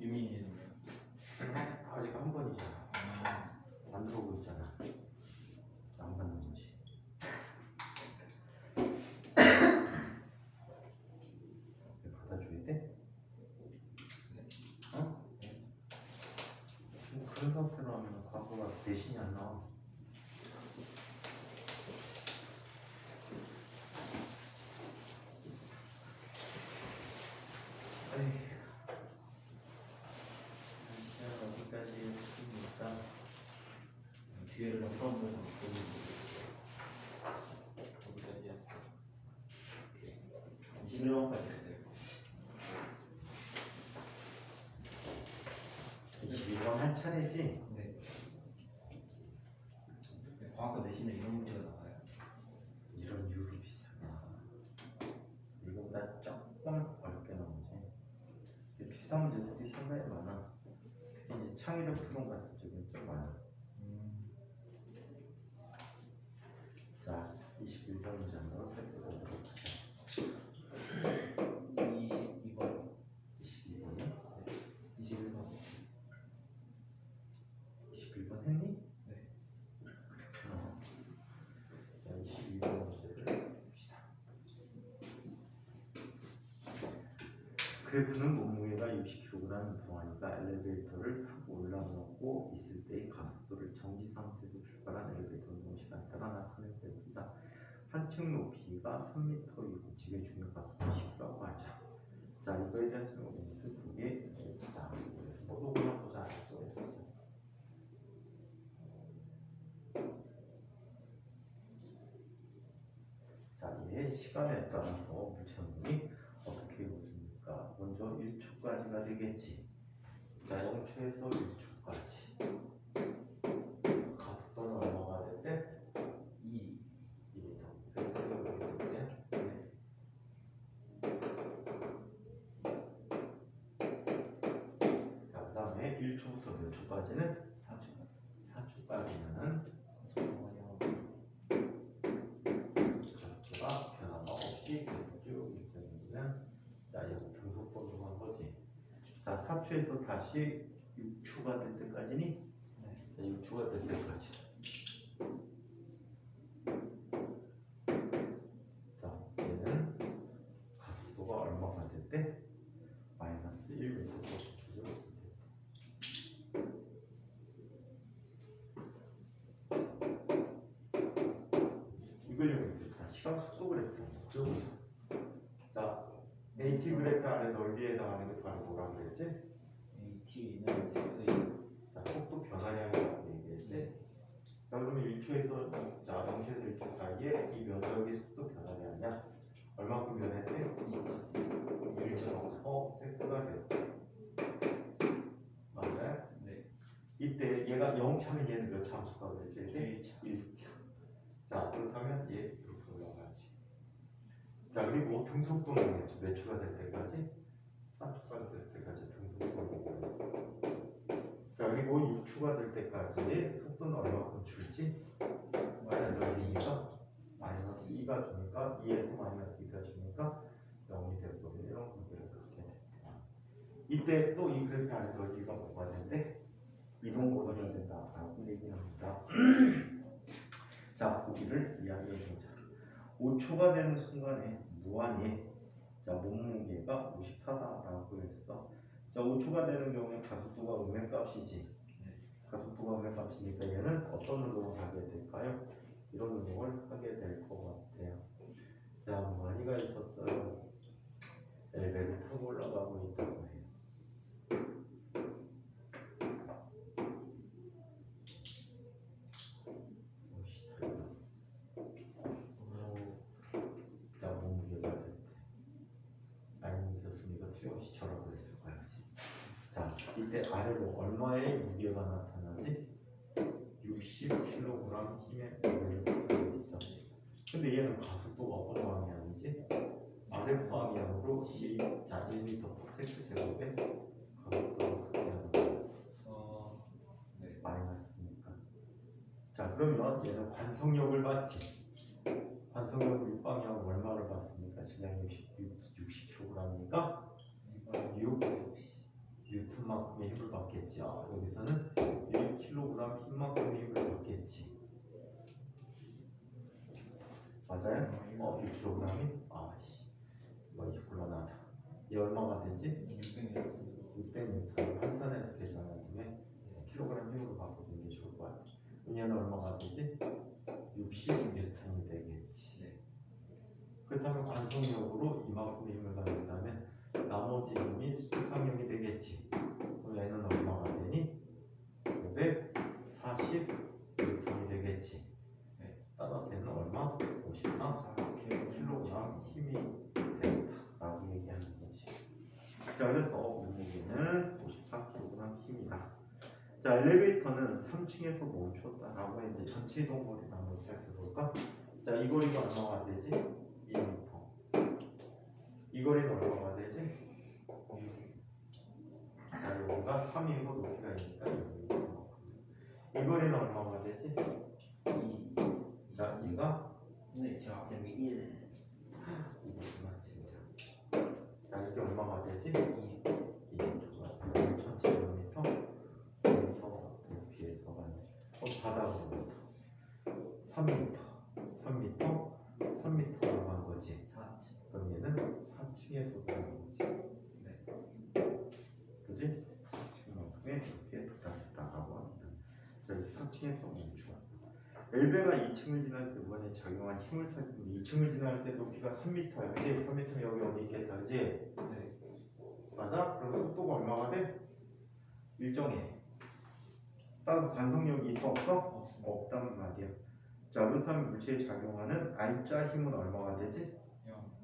유민이네요. 아직 한 번이잖아. 안 들어오고 있잖아. 안 받는 거지. 받아줘야 돼? 어? 지금 그런 상태로 하면 과거가 대신이 안 나와. 어디까지 했습니까? 뒤에를 처음 보고 어디까지 했어? 21번까지 했어요. 21번 할 차례지? 네. 과학과 내신에 이런 문제가 나와요. 이런 이유로 비슷하게. 이거보다 조금 어렵게 나오지. 비슷한 문제들이 상당히 많아. 이제 창의력 토론 같은 쪽은 좀 많아. 자, 21번 문제 한번 살펴보도록 하자. 22번. 22번이요? 21번. 21번 했니? 네. 자, 22번 문제를 봅시다. 그래프는 몸무게가 60kg 동아리가 엘리베이터를 타고 올라가고 있을 때의 가속도를 정지 상태에서 출발한 엘리베이터 운동시간에 따라 나타낸 그래프이다. 한 층 높이가 3m이고 집의 중요 가속도 10이라고 하자. 자, 이거에 대한 설명을 두 개 줍니다. 그래서 너도 그냥 보자. 또 했어. 자, 얘 시간에 따라서 물체론이 어떻게 이루어집니까? 먼저 1초까지가 되겠지. 자, 0초에서 1초까지. 가속도는 얼마가 될 때? 2m. 세컨드가 될 때? 네. 자, 그 다음에 1초부터 몇 초까지는? 4초까지는 가속도가 변화가 없이 계속 쭉 이끌어지면 자, 이거 등속도 좀 한 거지. 자, 4초에서 다시 6초가 될 때까지니? 네. 자, 6초가 될 때까지. 자, 얘는 가속도가 얼마가 될 때? 마이너스 1m 이걸 이용해서 자, 시간 속도 그래프 그려보자. 자, AT 그래프 안에 넓이에 해당하는 게 바로 뭐라고 그랬지? AT는 엑스의 자, 속도 변화량이라고 얘기했지. 자, 그러면 1초에서 자, 0초에서 1초 사이에 이 면적의 속도 변화량이야. 얼마큼 변했대? 1초. 세트가 됐대. 맞아요? 네. 이때 얘가 0차면 얘는 몇 차 함수가 되지? 1차. 1차. 자, 그렇다면 얘 이렇게 올라가지. 자, 그리고 등속도는 해서 몇 초가 될 때까지? 3초가 될 때까지 등속도를 보겠어. 자, 그리고 6초가 될 때까지 속도는 얼마큼 줄지? 마이너스 2가 마이너스 2가 주니까 2에서 마이너스 2가 주니까 0이 되거든요. 이런 관계를 그렇게 됩니다. 이때 또 이 그래프 안에 넓이가 뭐가 된대? 이동 고정이 된다라고 얘기합니다. 자, 보기를 이야기해보자. 5초가 되는 순간에 무한히 자, 몸무게가 54다라고 했어. 자, 5초가 되는 경우에 가속도가 음행값이지. 가속도가 음행값이니까 얘는 어떤 운동을 하게 될까요? 이런 운동을 하게 될 것 같아요. 자, 무한히가 있었어요. 엘리베이터를 타고 올라가고 있다고 해요. 자, 몸무게가 될 때. 아니, 있었으면 이거 틀림없이 저라고 했을 거야. 그치? 자, 이제 아래로 얼마의 무게가 나타나지? 60kg 힘의 무게를 가지고 있어. 근데 얘는 가속도가 어느 방향이지? 아래 방향으로 자, 1m/s 제곱에 가속도가 크게 하는 거야. 네. 마이너스니까. 자, 그러면 얘는 관성력을 받지. 관성력 6방향 얼마를 받습니까? 질량이 60kg이니까 6 뉴턴을 그만큼의 힘을 받겠지. 여기서는 1kg 힘만큼의 힘을 받겠지. 맞아요? 1kg이? 이거 곤란하다. 이 얼마가 되지? 600N 환산해서 계산해주면 킬로그램 힘으로 바꿔주는 게 좋을 것 같아. 얘는 얼마가 되지? 60N이 되겠지. 네. 그렇다면 관성력으로 이만큼의 힘을 가진다면 나머지 힘이 수직항력이 되겠지. 그럼 얘는 얼마가 되니? 540N이 되겠지. 네. 따라서 얘는 얼마? 54kg 힘이 된다라고 얘기하는 거지. 자, 그래서 문제는 54kg 힘이다. 자, 엘리베이터는 3층에서 멈췄다라고 했는데 전체 이동 거리를 한번 생각해 볼까? 자, 이 거리가 얼마가 되지? 2m. 이 거리는 얼마가 되지? 자, 여기가 3이고 높이가 2니까 2m. 이 거리는 얼마가 되지? 2. 자, 얘가 네, 저 앞에 1. 이거구나, 진짜. 자, 이게 얼마가 되지? 2. 전체 몇 미터? 5m 높이에서가 바닥으로부터 3m, 3m 나간 거지. 4층. 그럼 얘는 4층에 도달한 거지. 네. 그지? 4층만큼의 높이에 도달했다라고 합니다. 자, 4층에서 멈추었다. 엘베가 2층을 지날 때 이번에 작용한 힘을 살피는데 2층을 지날 때 높이가 3m야. 그지? 3m 여기 어디 있겠다. 그지? 네. 맞아? 그럼 속도가 얼마가 돼? 일정해. 따라서 관성력이 있어 없어? 없습니다. 없단 말이야. 자, 그렇다면 물체에 작용하는 R자 힘은 얼마가 되지?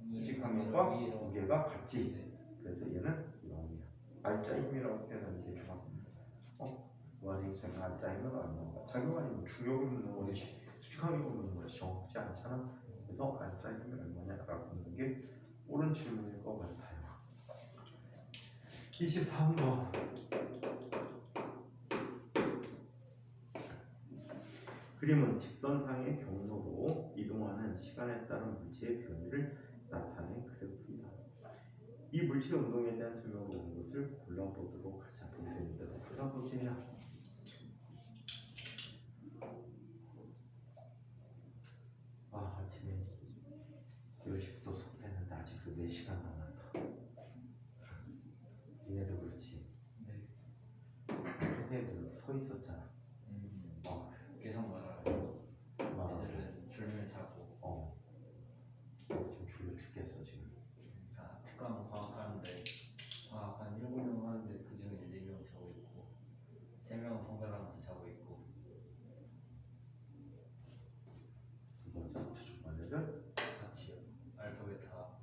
수직항력과 무게가 같지. 네. 그래서 얘는 0이야. R자 힘이라고 표현하는 게 좋아. 무한히 작용한 R자 힘은 얼마인가? 작용하는 중력을 묻는 거지. 수직항력을 묻는 거지. 정확지 않잖아. 그래서 R자 힘이 얼마냐라고 묻는 게 옳은 질문일 것 같아요. 23번. 그림은 직선상의 경로로 이동하는 시간에 따른 물체의 변화를 나타낸 그래프이다. 이 물체 운동에 대한 설명을 온 것을 골라보도록 하자. 선생님들 골라보세요. 아침에 10시부터 수업했는데 아직도 4시간 남았다. 니네도 그렇지? 네. 선생님들 서 있었잖아. 계속 말아가지고 애들은 졸면 자고. 지금 졸려 죽겠어 지금. 특강 과학하는데 한 7명 하는데 그중에 4명 자고 있고 3명은 번갈아가면서 자고 있고. 뭐죠? 저쪽 애들? 같이요. 알파베타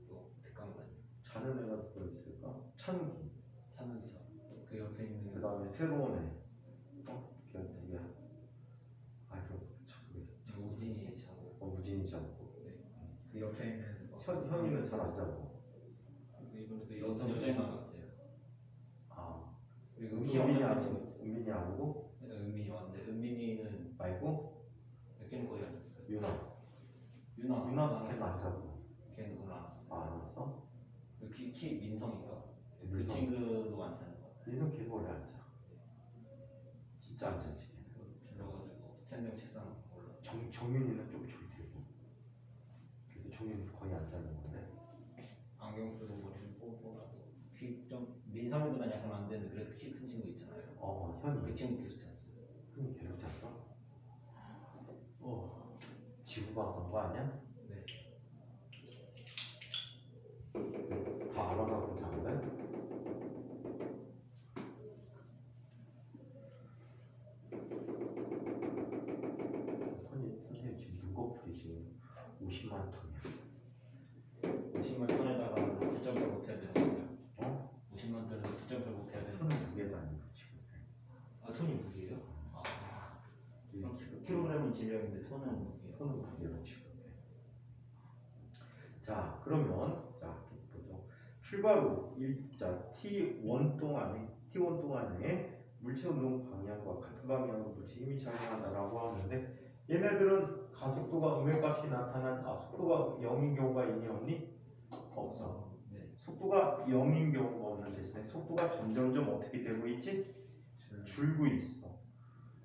또 특강만. 자는 애가 누가 있을까? 찬욱이. 찬욱이죠. 그 옆에 있는 그 다음에 새로운 애. 걔 되게 우진이 자고. 우진이 자고. 네. 그 옆에 있는 현이는 잘 안 자고. 이번에 그 여자애 나갔어요. 그리고 은민이 안 오고. 은민이 안 오고. 은민이 왔는데 은민이는 말고. 걔는 거의 안 잤어요. 유나도 안 걔는 안 자고. 걔는 오늘 안 왔어요. 안 왔어? 키 민성이가 그 민성. 친구도 안 자는 것 같아요. 민성 걔도 원래 안 자. 진짜 안 자지 걔는. 불러가지고 스탠딩 책상 올라. 정윤이는 좀 졸리고. 그래도 정윤이 거의 안 자는 건데. 안경 쓰고 머리를 뽑고 키 좀 민성이보다 약간 안 되는데 그래도 키 큰 친구 있잖아요. 현이. 그 친구 계속 잤어요. 현이 계속 잤어? 지구가 간 거 아니야? 네. 다 알아가고 잔 거야? 선생님 지금 눈꺼풀이 지금 50만 톤이야. 50만 톤에다가 9점을 못해야 되는 거죠. 50만 톤에서 9점을 못해야 되는 톤은 거죠. 무게도 아니고 지금. 톤이 무게예요? 킬로그램은 질량인데 톤은 무게예요. 톤은 무게로 치고. 자, 그러면 보죠. 출발 후 T1 동안에 물체 운동 방향과 같은 방향으로 물체 힘이 작용한다라고 하는데 얘네들은 가속도가 음역값이 나타난 속도가 0인 경우가 있니 없니? 없어. 네. 속도가 0인 경우가 없는 대신에 속도가 점점점 어떻게 되고 있지? 줄고 있어.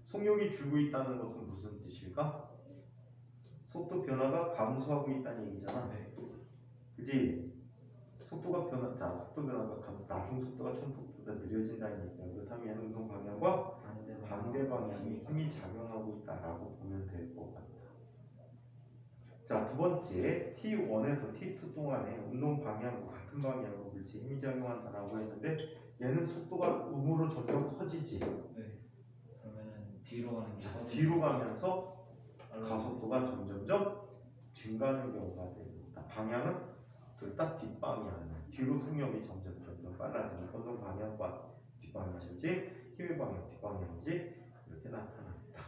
속력이 줄고 있다는 것은 무슨 뜻일까? 속도 변화가 감소하고 있다는 얘기잖아. 네. 그지? 속도 변화가 나중 속도가 총 속도보다 느려진다는 얘기야. 그렇다면 운동 방향과 반대 방향이 힘이 작용하고 있다라고 보면 될 것 같다. 자, 두 번째 T1에서 T2 동안에 운동 방향과 같은 방향으로 물체에 힘이 작용한다라고 했는데 얘는 속도가 음으로 점점 커지지. 네. 그러면은 뒤로 가는 게 자, 뒤로 가면서 가속도가 점점점 증가하는 경우가 됩니다. 방향은 둘 다 뒷방향. 뒤로 속력이 점점 빨라지는 운동 방향과 뒷방향인지 힘의 방향 뒷방향인지 이렇게 나타납니다.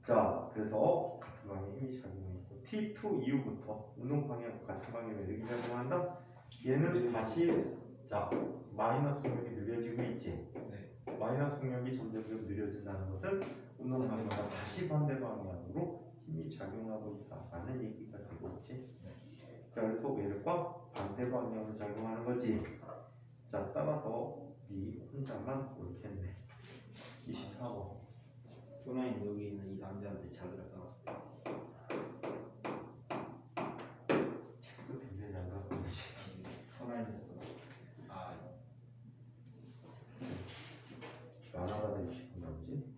자, 그래서 같은 방향에 힘이 작용했고 T2 이후부터 운동 방향과 같은 방향에 이렇게 작용한다. 얘는 다시 자 마이너스 속력이 느려지고 있지. 네. 마이너스 속력이 점점 느려진다는 것은 운동 방향과 다시 반대 방향으로 힘이 작용하고 있다라는 얘기가 되고 있지. 자, 그래서 외력과 반대 방향으로 작용하는 거지. 자, 따라서 네 혼자만 옳겠네. 24번. 소나인 여기 있는 이 남자한테 자기가 써놨어요. 책도 굉장히 안 갖고 있지. 소나인에서 만화가 되고 싶은 건지.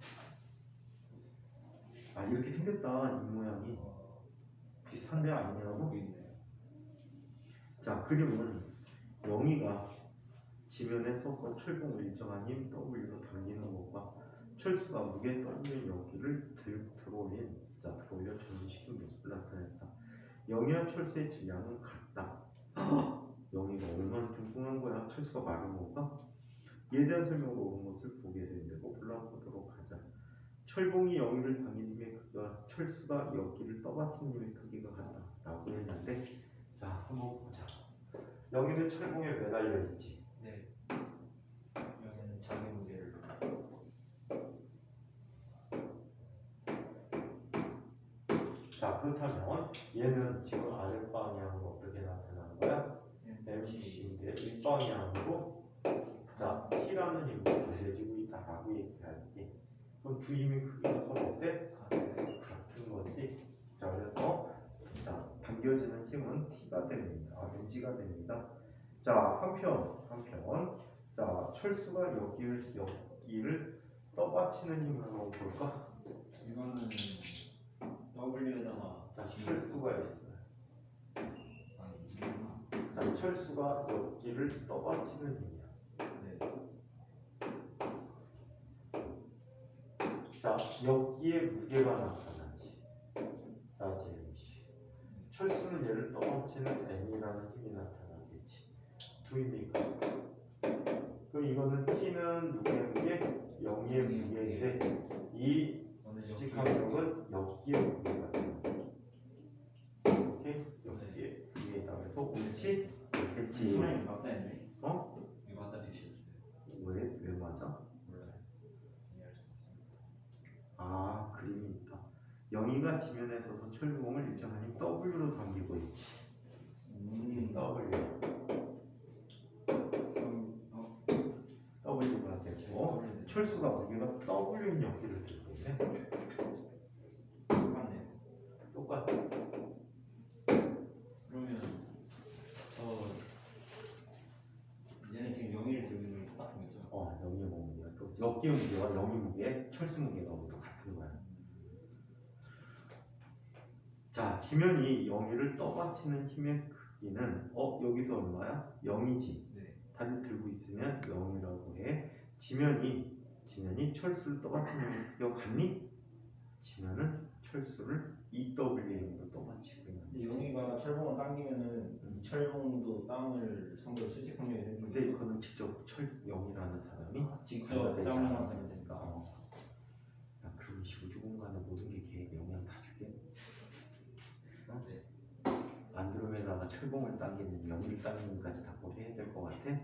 아, 이렇게 생겼다. 이 모양이 비슷한데 아니냐고? 여기 있네요. 자, 그림은 영희가 지면에 서서 철봉을 일정한 힘 W로 당기는 것과 철수가 무게 W의 여기를 들어올려 전진시킨 모습을 나타냈다. 영희와 철수의 질량은 같다. 영희가 얼마나 뚱뚱한 거야? 철수가 마른 건가? 이에 대한 설명으로 온 것을 보게 되고 올라보도록 하자. 철봉이 영희를 당긴 힘의 크기와 철수가 여기를 떠받친 힘의 크기가 같다 라고 했는데, 자, 한번 보자. 여기는 철봉에 매달려 있지. 네. 여기는 자기 무게를. 자, 그렇다면 얘는 지금 아랫방향으로 어떻게 나타나는 거야? MC인데 윗방향으로 자, T라는 힘으로 달려지고 있다라고 얘기할게. 그럼 두 힘의 크기가 서로 어때? 같은 거지. 자, 그래서 자, 당겨지는 힘은 T가 됩니다. mg가 됩니다. 자, 한편 자, 철수가 여기를 떠받치는 힘을 한번 볼까? 이거는 W에다가 자, 철수가 있어요. 아니구나. 자, 철수가 여기를 떠받치는 힘이야. 네. 자, 여기에 무게가 나타나지. 라지 MC. 철수는 얘를 떠받치는 M이라는 힘이 나타나겠지. 두 힘이 같아. 그럼 이거는 T는 누구의 무게? 0의 무게인데 이 수직항력은 여기에 무게가 돼요. 오케이? 여기에 무게다. 그래서 옳지? 옳겠지. 소나인 맞다 했네. 어? 이거 갖다 주셨어요. 왜 맞아? 몰라요. 이해할 수 없어요. 아, 그림이 있다. 영희가 지면에 서서 철봉을 일정한 힘 W로 당기고 있지. W. W가 되고 철수가 무게가 W인 여기를 들고 있네. 똑같네요. 똑같아. 그러면 저 얘는 지금 영희를 들고 있는 거 똑같은 거죠? 영희 무게가 또 역기 무게와 영희 무게, 철수 무게가 모두 같은 거야. 자, 지면이 영희를 떠받치는 힘의 크기는 여기서 얼마야? 0이지. 네. 다리 들고 있으면 0이라고 해. 지면이 철수를 떠받치는 힘의 크기와 같니? 지면은 철수를 EW의 힘으로 떠받치고 있는. 근데 용이가 철봉을 당기면은 이 철봉도 땅을 상대로 수직 확률이 근데 생기는데 이거는 직접 철영이라는 사람이 직접 되지 땀을 않아. 상대로 되니까. 야, 그럼 이 우주 공간의 모든 게 걔에 영향 다 주게? 네. 안드로메다가 철봉을 당기는 영을 당기는까지 다 고려해야 될 것 같아?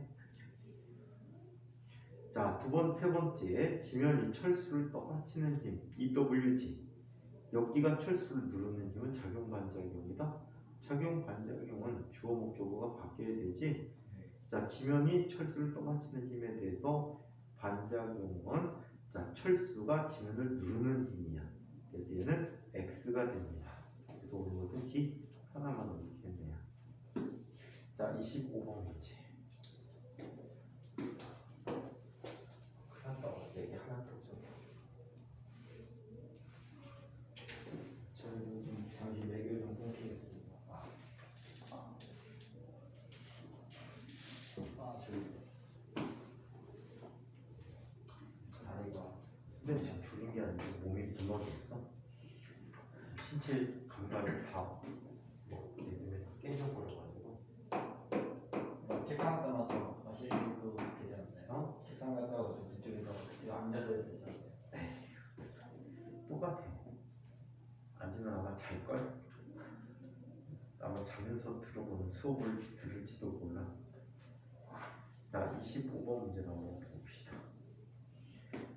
자, 세 번째 지면이 철수를 떠받치는 힘 EWG. 여기가 철수를 누르는 힘은 작용반작용이다. 작용 반작용은 주어 목적어가 바뀌어야 되지. 네. 자, 지면이 철수를 떠받치는 힘에 대해서 반작용은 자, 철수가 지면을 누르는 힘이야. 그래서 얘는 x가 됩니다. 그래서 오는 것은 D 하나만 넣겠네요. 자, 25번 문제. 큰일났다. 얘기 하나도 없었어. 저희도 좀 잠시 매교 좀 끊기겠습니다. 다리가 근데 지금 졸린 게 아니고 몸이 무너졌어. 신체 감각이 다 얘네들이 깨져버려가지고. 책상 갖다 놔서 마시도 되지 않나요? 어? 책상 갖다 놔서 그쪽에서 그쪽 앉아서 해도 되지 않나요? 똑같아. 앉으면 아마 잘걸? 아마 자면서 들어보는 수업을 들을지도 몰라. 자, 25번 문제 한번 봅시다.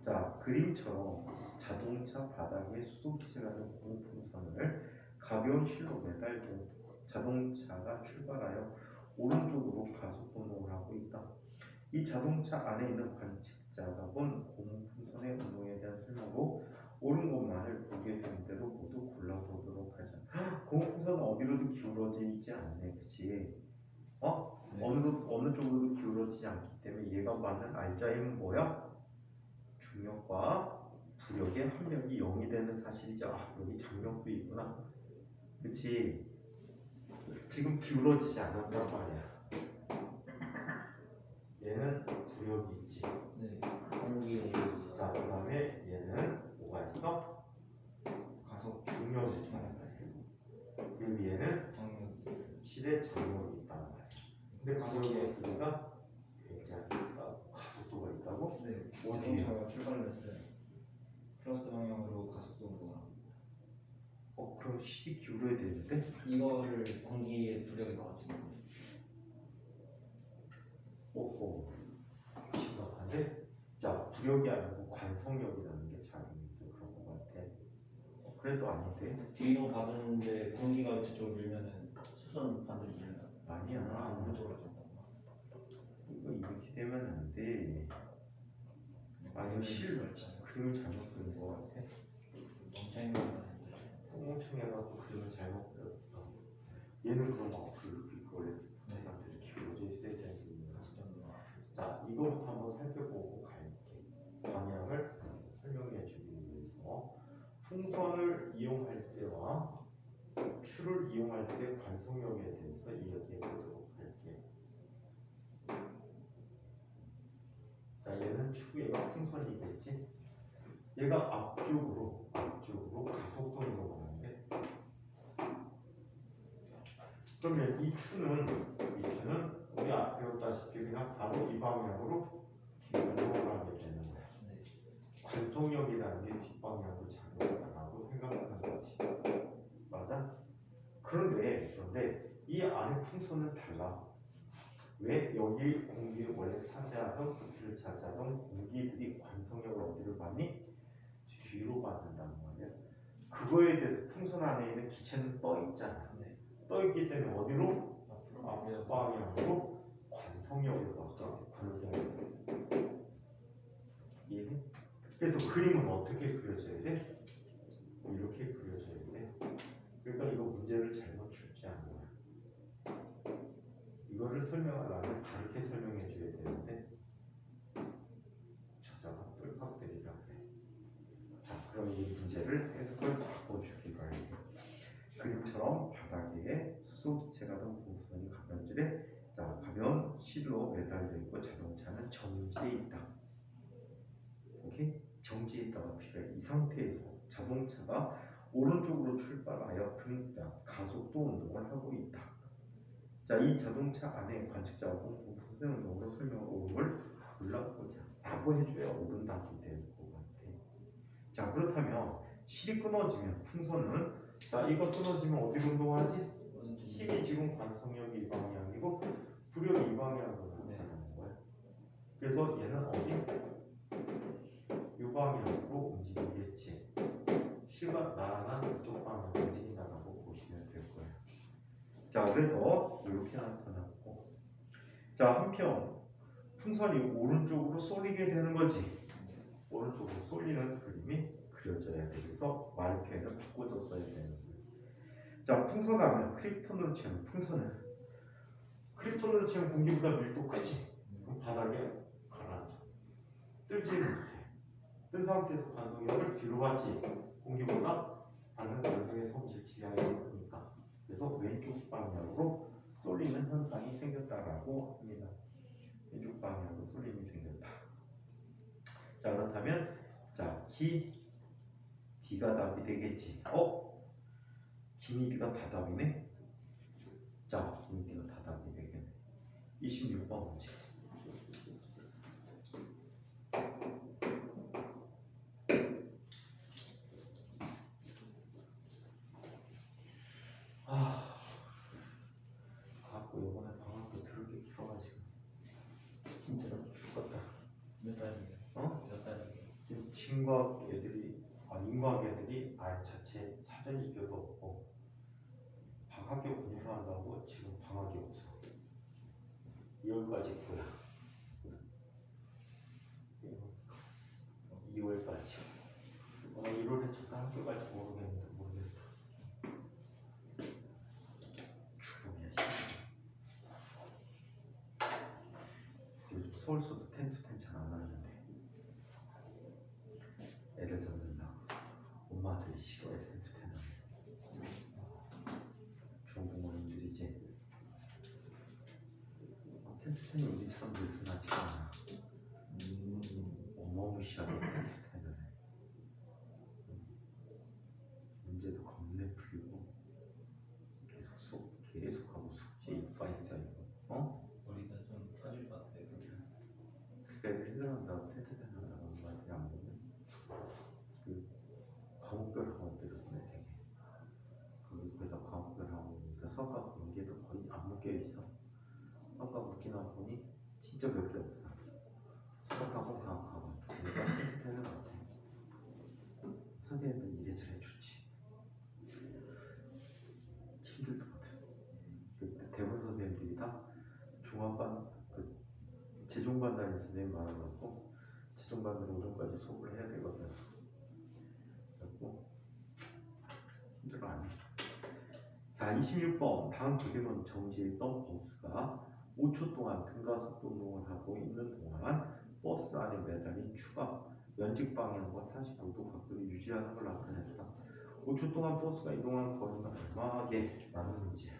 자, 그림처럼 자동차 바닥에 수소기체라는 고무풍선을 가벼운 실로 매달고 자동차가 출발하여 오른쪽으로 가속 운동을 하고 있다. 이 자동차 안에 있는 관측자가 본 고무풍선의 운동에 대한 설명으로 옳은 것만을 보기에서 대로 모두 골라보도록 하자. 고무풍선은 어디로도 기울어져 있지 않네, 그치? 어? 네. 어느 쪽으로도 기울어지지 않기 때문에 얘가 맞는 알자임은 뭐야? 중력과 부력의 합력이 0이 되는 사실이죠. 아, 여기 장력도 있구나. 그치? 지금 기울어지지 않았단 말이야. 얘는 부력이 있지. 네. 공기의 자, 그 다음에 얘는 뭐가 있어? 가속 중력이 있단 말이야. 그리고 얘는 장력이 있어요. 실의 장력이 있단 말이야. 근데 가속이 있으니까 굉장히 가속도가 있다고? 네. 어디에? 자동차가 출발을 했어요. 플러스 방향으로 가속도 운동을. 그럼 실이 기울어야 되는데? 이거를 공기의 부력이 나와주고. 오호, 심각한데? 자, 부력이 아니고 관성력이라는 게 작용해서 그런 것 같아. 그래도 아닌데? 뒤로 받았는데 공기가 저쪽으로 밀면은 수소는 반대로 밀려나. 아니야. 오른쪽으로 좀. 이거 이렇게 되면 안 돼. 아니면 그림을 잘못 그린 것 같아. 멍청이만 똥멍청해갖고 그림을 잘못 그렸어. 얘는 그럼 앞으로 이렇게 거래. 네. 나한테 기울어져 있어야 되는 거야. 자, 이거부터 한번 살펴보고 갈게. 방향을 설명해 주기 위해서 풍선을 이용할 때와 추를 이용할 때 관성력에 대해서 이야기해 보도록 할게. 자, 얘는 추, 얘가 풍선이겠지? 얘가 앞쪽으로 가속도 운동을 하는데, 그러면 이 추는 우리 앞에 배웠다시피 그냥 바로 이 방향으로 운동을 하게 되는 거야. 네. 관성력이라는 게 뒷방향으로 작용한다고 생각하는 거지. 맞아? 그런데 이 안에 풍선은 달라. 왜? 여기 공기 원래 차지하던 부피를 차지하던 공기들이 관성력을 어디로 받니? 뒤로 받는단 말이야. 그거에 대해서 풍선 안에 있는 기체는 떠 있잖아. 네. 떠 있기 때문에 어디로? 앞으로 앞방향으로 관성력을 받죠. 관성력. 이해해? 그래서 그림은 어떻게 그려져야 돼? 이렇게 그려져야 돼. 그러니까 이거 문제를 잘못 출제 한 거야. 이거를 설명하려면 다르게 설명해 줘야 되는데 저자가 똘팍대리라 그래. 자, 그럼 이 문제를 해석을 바꿔주기 바랍니다. 그림처럼 바닥에 수소기체가 든 고무선이 가벼운 줄에 가벼운 실로 매달려 있고 자동차는 정지해 있다. 오케이? 정지해 있다가 필요해. 이 상태에서 자동차가 오른쪽으로 출발하여 가속도 운동을 하고 있다. 자, 이 자동차 안에 관측자와 공풍선 운동으로 설명을 오름을 골라보자 라고 해줘야 옳은 답이 될 것 같아. 자, 그렇다면 실이 끊어지면 풍선은 이거 끊어지면 어디로 운동하지? 힘이 지금 관성력이 이 방향이고 부력이 이 방향으로 나타나는 거야. 그래서 얘는 어디? 이 방향으로 움직이겠지. 실과 나란한 이쪽 방향으로 움직인다고 보시면 될 거야. 그래서 이렇게 나타났고, 자 한편 풍선이 오른쪽으로 쏠리게 되는 거지. 오른쪽으로 쏠리는 그림이 그려져야 돼. 그래서 말 표현을 바꿔줬어야 되는 거예요. 자 풍선하면 크립톤으로 치면 풍선은 크립톤으로 치면 공기보다 밀도 크지. 그럼 바닥에 가라앉아. 뜨지 못해. 뜬 상태에서 관성력을 뒤로 받지. 공기보다 받는 관성의 성질 지하에 크니까. 그래서 왼쪽 방향으로 쏠리는 현상이 생겼다라고 합니다. 왼쪽 방향으로 쏠림이 생겼다. 자 그렇다면 자 D가 답이 되겠지. 기니디가 다 답이네. 자 기니디가 다 답이 되겠네. 26번 문제. 갖고 이번에 방학도 들을 게 길어가지고 진짜로 죽겠다. 몇 달이에요? 몇 달이에요? 지금 진과학 애들이 인과학 애들이 아예 자체 사전 시교도 없고 방학에 공부한다고 지금 방학이 없어. 2월까지 뭐야? 2월까지. 1월에 잠깐 학교 갈지 모르겠는데 모르겠다. 죽음이야. 요즘 서울서도 텐트 잘 안 하는데 애들 잡는다고 엄마들이 싫어해. 텐트 텐트 좋은 부모님들이지. 텐트 텐이 우리처럼 느슨하지가 않아. 어마무시하게 텐트 텐을 해. 문제도 겁내 풀리고 계속하고 숙제 이빠이 쌓이고 머리가 좀 터질 것 같아요. 그러니까 힘들어한다고 텐트 텐을 한다고 엄마한테 안 보면 그 과목별 학원들을 보내 되게 거기다 과목별 학원이니까 수학과 문제도 거의 안 묶여 있어. 수학과 묶이나 보니 진짜 몇 개 없어. 수학학원 과학학원 그러니까 텐트 텐을 못해. 선생님들 이래저래 좋지. 힘들거든. 그 대부분 선생님들이 다 중학반 재종반 다니는 선생님 많아갖고 재종반들 오전까지 수업을 해야 되거든. 그래갖고 힘들어 안 해. 자 26번 다음 그림은 정지해 있던 버스가 5초 동안 등가속도 운동을 하고 있는 동안 버스 안에 매달린 추가 연직 방향과 45도 각도를 유지하는 걸 나타냈다. 5초 동안 버스가 이동한 거리는 얼마게 라는 문제야.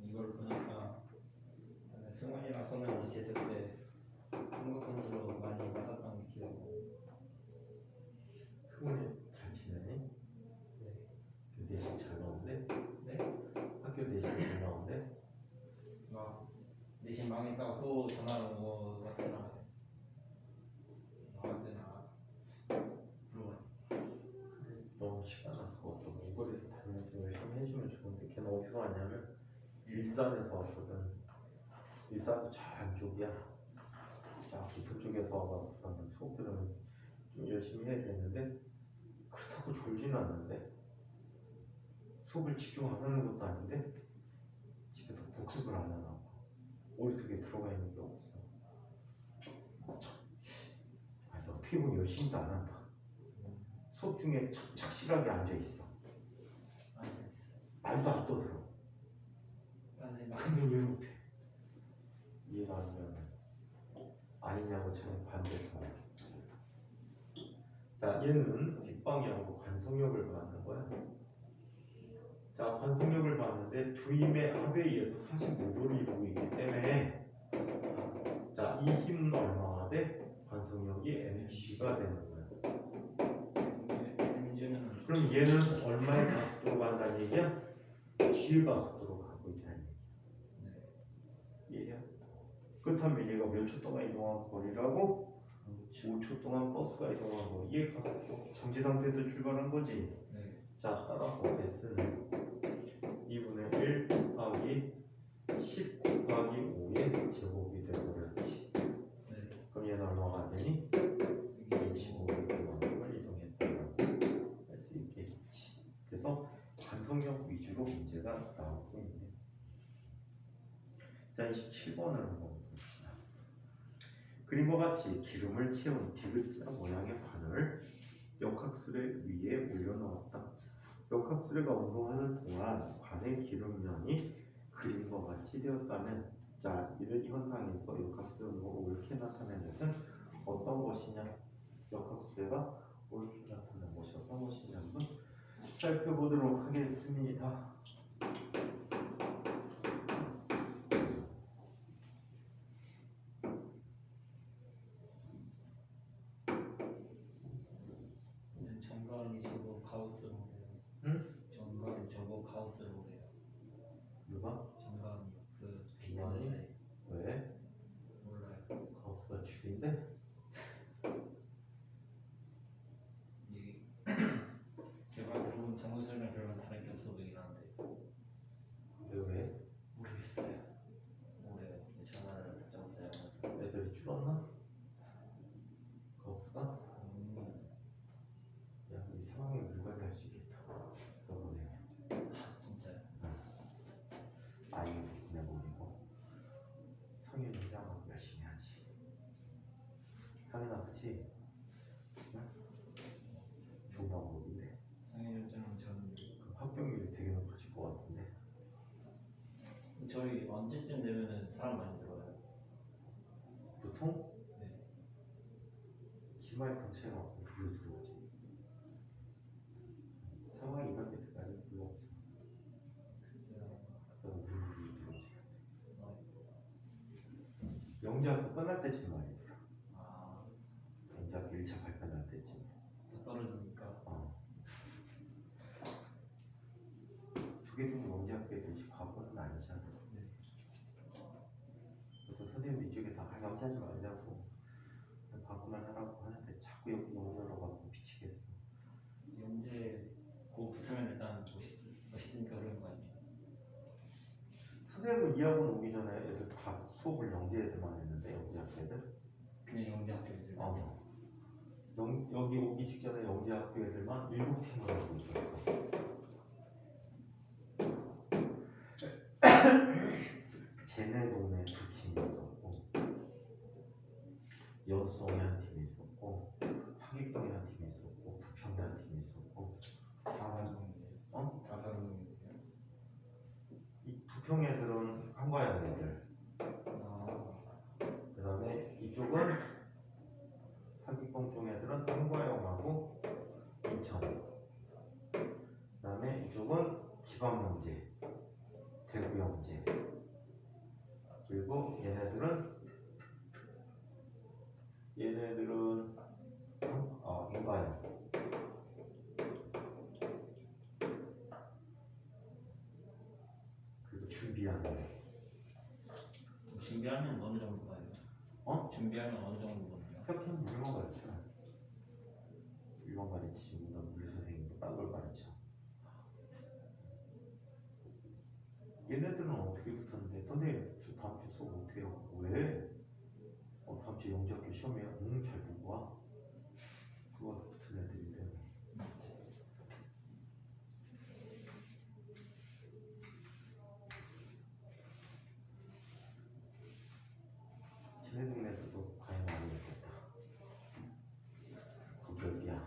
이걸 보니까 승원이랑 선을 같이 했을 때 승부권수로 많이 맞았던 게 기억나요. 승훈이 잘 지내니? 네. 내신 잘 나오는데? 네? 학교 내신 잘 나오는데? 막 내신 망했다고 또 전화를 온 거 같더라고요. 언제나 물어봐요. 너무 시간 아까워. 또 몽골에서 다니면서 열심히 해주면 좋은데 걔는 어디서 왔냐면 일산에서 왔거든. 일산도 저 안쪽이야. 자 깊은 쪽에서 와서 수업들은 좀 열심히 해야 되는데 그렇다고 졸지는 않는데 수업을 집중 안 하는 것도 아닌데 집에서 복습을 안 하나 봐. 머릿속에 들어가 있는 게 없어. 아니 어떻게 보면 열심히도 안 한다. 수업 중에 착실하게 앉아있어. 앉아있어요. 말도 안 떠들어. 딴 생각. 근데 왜 못해? 이해가 안 되면 아니냐고 저는 반대해서. 자 얘는 뒷방향으로 관성력을 받는 거야. 자 관성력을 받는데 두임의 합에 의해서 45도를 이루고 있기 때문에 자 이 힘은 얼마가 돼? 관성력이 mg가 되는 거야. 그럼 얘는 얼마의 가속도로 간다는 얘기야? g의 가속도로 가고 있다는 얘기야. 이해해? 그렇다면 얘가 몇 초 동안 이동한 거리라고? 5초 동안 버스가 이동한 거리. 얘 가속도 정지 상태에서 출발한 거지. 네. 자 따라서 S는 2분의 1 곱하기 10 곱하기 5의 제곱이 되어버렸지. 네. 그럼 얘는 얼마가 되니? 25km를 이동했다고 할 수 문제가 나오고 있네. 자, 27번을 한번 봅시다. 그림과 같이 기름을 채운 D자 모양의 관을 역학수레 위에 올려놓았다. 역학수레가 운동하는 동안 관의 기름면이 그림과 같이 되었다면, 자, 이런 현상에서 역학수레 운동을 옳게 나타낸 것은 어떤 것이냐? 역학수레가 옳게 나타낸 것이 어떤 것이냐 한번 살펴보도록 하겠습니다. 정관이 저거 가우스로 오래요. 응? 정관이 저거 가우스로 오래요. 누가? 정관이 그 정관이? 비트사이 왜? 몰라요. 가우스가 줄인데? 이 개발 들어온 장구설명 별로 다른 게 없어 보이긴 한데 왜? 모르겠어요. 모래요. 전화를 좀 대하면서. 애들이 줄었나? 가우스가? 야, 이 상황에 물갈이 할 수 있겠다. 너보내면. 아 진짜요? 아이가 보내버리고 성현이 양학 열심히 하지. 성현아, 그치? 응? 좋은 방법인데. 상해 요즘은 저는 그 합격률이 되게 높아질 것 같은데. 저희 언제쯤 되면은 사람 많이 들어요. 보통 네. 희망의 근처에 막 불을 들어오지. 상황이 이럴 때까지 별로 없어. 그다가 우르르 들어오지. 영재학교 끝날 때쯤 많이 들어. 아, 영재학교 1차 발표 날 때쯤. 다 떨어지니까. 저게 좀 영재학교 애들이 과거는 아니잖아. 네. 그래서 선생님도 이쪽에 다 영재하지 말자고 바꾸만 하라고 하는데 자꾸 여기 영재라고 하고 미치겠어. 연재 고 붙으면 일단 멋있으니까 그런 거 아니에요? 선생님은 이 학원 오기 전에 애들 다 수업을 영재 애들만 했는데 영재학교 애들. 그냥 연재 학교 애들. 여기 오기 직전에 영재학교 애들만 7팀을 하고 있었어. 쟤네 동네 2팀이 있었고, 연수동에 한 팀이 있었고, 황익동에 한 팀이 있었고, 부평에 한 팀이 있었고. 다 다른이에요. 다 다른이에요. 이 부평 애들은 한과영 애들. 아, 그 다음에 이쪽은 황익동 쪽 애들은 한과영하고 인천. 그 다음에 이쪽은 지방영재, 대구영재. 그리고 얘네들은 인과영. 그리고 준비하는. 준비하면 어느 정도 가요? 준비하면 어느 정도 보나요? 그렇게 물만 가르쳐. 물만 가르치지 못한 물 선생님도 딴 걸 가르쳐. 얘네들은 어떻게 붙었는데 선생님 저 다음 주 수업 어떻게 하고 왜? 다음 주 영재학교 시험이야? 잘 보고 와. 그거 붙은 애들인데. 쟤네 동네에서도 과연 많이 했겠다. 거기 어디야?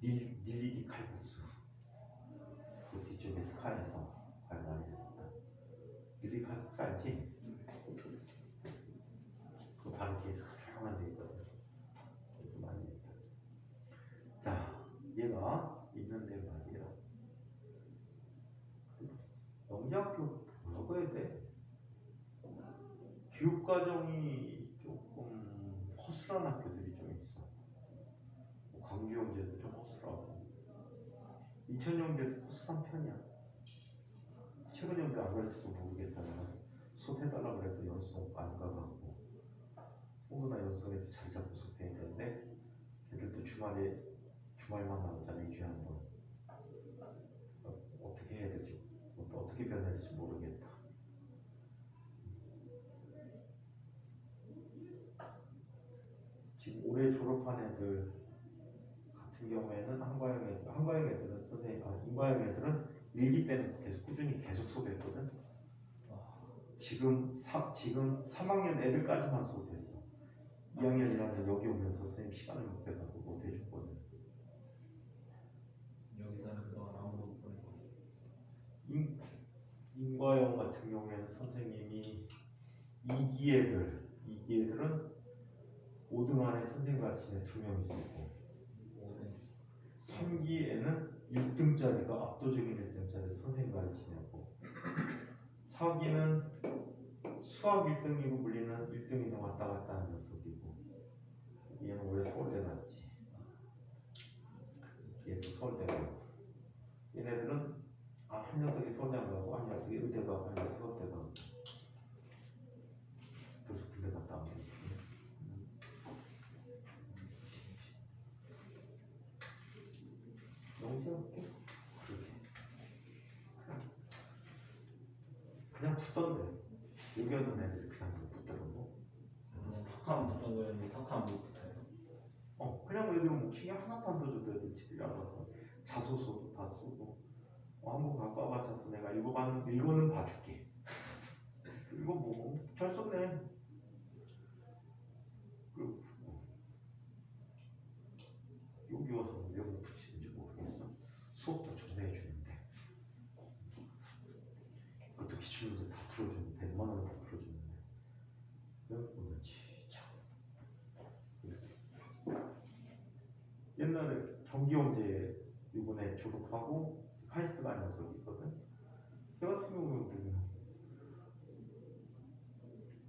닐리디 칼국수. 그 뒤쪽에 스카에서 과연 많이 했었다. 닐리디 칼국수 알지? 그 바로 뒤에 조용한 데 있거든. 그래서 많이 했다. 자, 얘가 있는데 말이야. 영재학교 뭐라고 해야 돼? 교육과정이 조금 허술한 학교들이 좀 있어. 광주영재도 좀 허술하고, 인천영재도 허술한 편이야. 최근 영재 안 가르쳐서 모르겠다면 수업 해달라고 그래도 연수업 안 가갖고 송도나 연수에서 자리 잡고 수업해야 되는데 애들도 주말만 나오잖아. 2주에 한 번. 어떻게 해야 될지, 어떻게 변해야 될지 모르겠다. 지금 올해 졸업한 애들 같은 경우에는 한과영 애들은 인과영 애들은 일기 때는 계속 꾸준히 계속 수업했거든. 지금 3학년 애들까지만 수업했어. 2학년이라면 여기 오면서 선생님 시간을 못 빼가고 못 해줬거든. 여기서는 그동안 아무도 못 보내고. 인과영 같은 경우에는 선생님이 2기 애들은 5등 안에 선생님 가르치는 2명 있었고 3기에는 1등짜리가 압도적인 1등짜리 선생님 가르치는 애고 4기는 수학 1등이고 물리는 1등이 왔다 갔다 하는 녀석이고 얘는 원래 서울대 갔지. 얘도 서울대 가고 얘네들은 한 녀석이 서울대 안 가고 한 녀석이 의대 가고 한 녀석이 서울대 가고 벌써 군대 갔다 온 거지. 너무 재밌게 그렇지. 그냥 붙던데 여기 오던 애들이 그냥 붙더라고. 그냥 턱하면 붙던 거였는데 턱하면 못 붙어요. 그냥 애들은 뭐 신경 하나도 안 써줘도 애들 지들이 알아서 자소서도 다 쓰고 한번 갖고 와봤자서 내가 이거는 봐줄게. 이거 뭐 잘 썼네. 그리고 여기 와서 왜 못 붙이는지 모르겠어. 수업도 전해 주는데 그것도 기출문제 다 풀어주는데 웬만하면 다 풀어주는데 왜 그렇지 참. 옛날에 경기영재 이번에 졸업하고 카이스트 간 녀석이 있거든. 걔 같은 경우는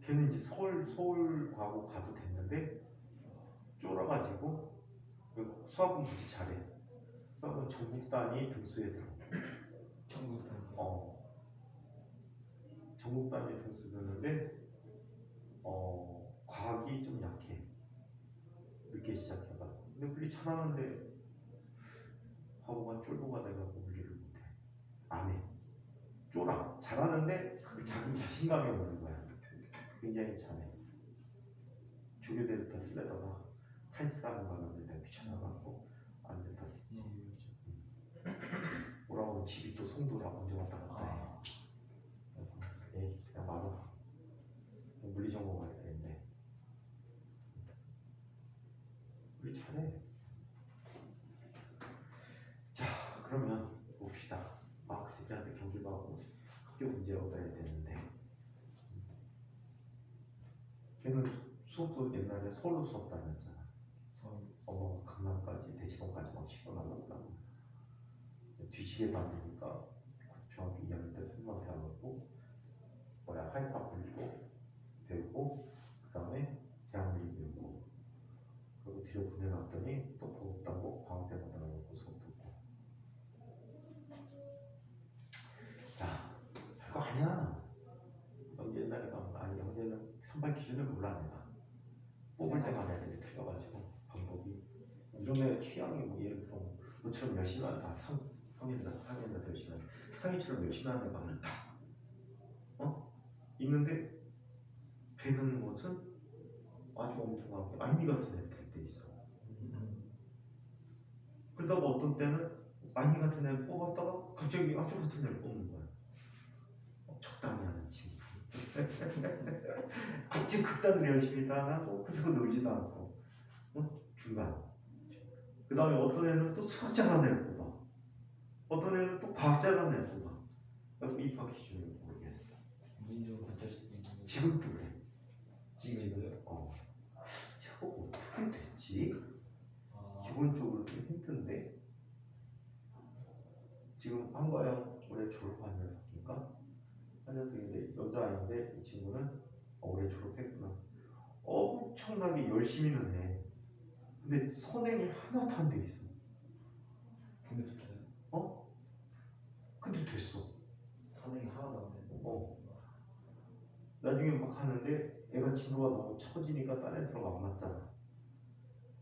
걔는 이제 서울 가도 됐는데 쫄아가지고 수학은 무지 잘해. 수학은 전국 단위 등수에 들어. 전국 단위. 전국 단위 등수 드는데 과학이 좀 약해. 늦게 시작해가지고. 근데 물리 잘하는데 바보가 쫄보가 돼가지고 물리를 못해. 안 해. 쫄아. 잘하는데 그 자기 자신감이 없는 거야. 굉장히 잘해. 조교 데이터 쓰려다가 카이스트 하는 바람에 내가 귀찮아갖고 안 데이터 쓰지. 오라고 집이 또 송도라 언제 왔다 갔다 해. 그냥 말아. 물리 전공 가야 되는데. 우리 잘해. 자, 그러면 봅시다. 학생들한테 경기하고 학교 문제 얻어야 되는데. 걔는 수업도 옛날에 서울로 수업 다녔잖아. 엄마가 강남까지 대치동까지 막 시도 나갔다고. 뒤지게 다니니까 중학교 2학년 때 스님한테 와갖고 하이파 불리고 배우고 그 다음에 대학 물리 배우고 그리고 뒤로 보내놨더니 또 보급다고 방학 때마다 나오고 수업 듣고. 자, 별거 아니야. 영재 옛날에 가면 아니 영재는 선발 기준을 몰라 내가. 뽑을 때마다 애들이 틀려가지고 방법이 이런 애 취향이 뭐 예를 들어 너처럼 열심히 하는 성인이나 학년이나 열심히 하는 상인처럼 열심히 하는 애가 있다. 있는데 되는 것은 아주 엉뚱하게 아이미 같은 애 될 때 있어. 그러다가 어떤 때는 아이미 같은 애 뽑았다가 갑자기 아주 같은 애를 뽑는 거야. 적당히 하는 친구. 아주 극단으로 열심히도 안 하고 그래서 놀지도 않고 중간. 그 다음에 어떤 애는 또 수학 잘하는 애를 뽑아. 어떤 애는 또 과학 잘하는 애를 뽑아. 입학 기준을 모르겠어. 민족 어쩔 수도 있는. 지금도 그래. 지금도요? 저거 어떻게 됐지? 기본적으로 좀 힘든데 지금 한과영 올해 졸업한 녀석인가? 한 녀석인데 여자아이인데 이 친구는 올해 졸업했구나. 엄청나게 열심히는 해. 근데 선행이 하나도 안 돼 있어. 근데 붙어요? 근데 됐어. 선행이 하나도 안 돼. 나중에 막 하는데 애가 진도가 너무 처지니까 딴 애들하고 안 맞잖아.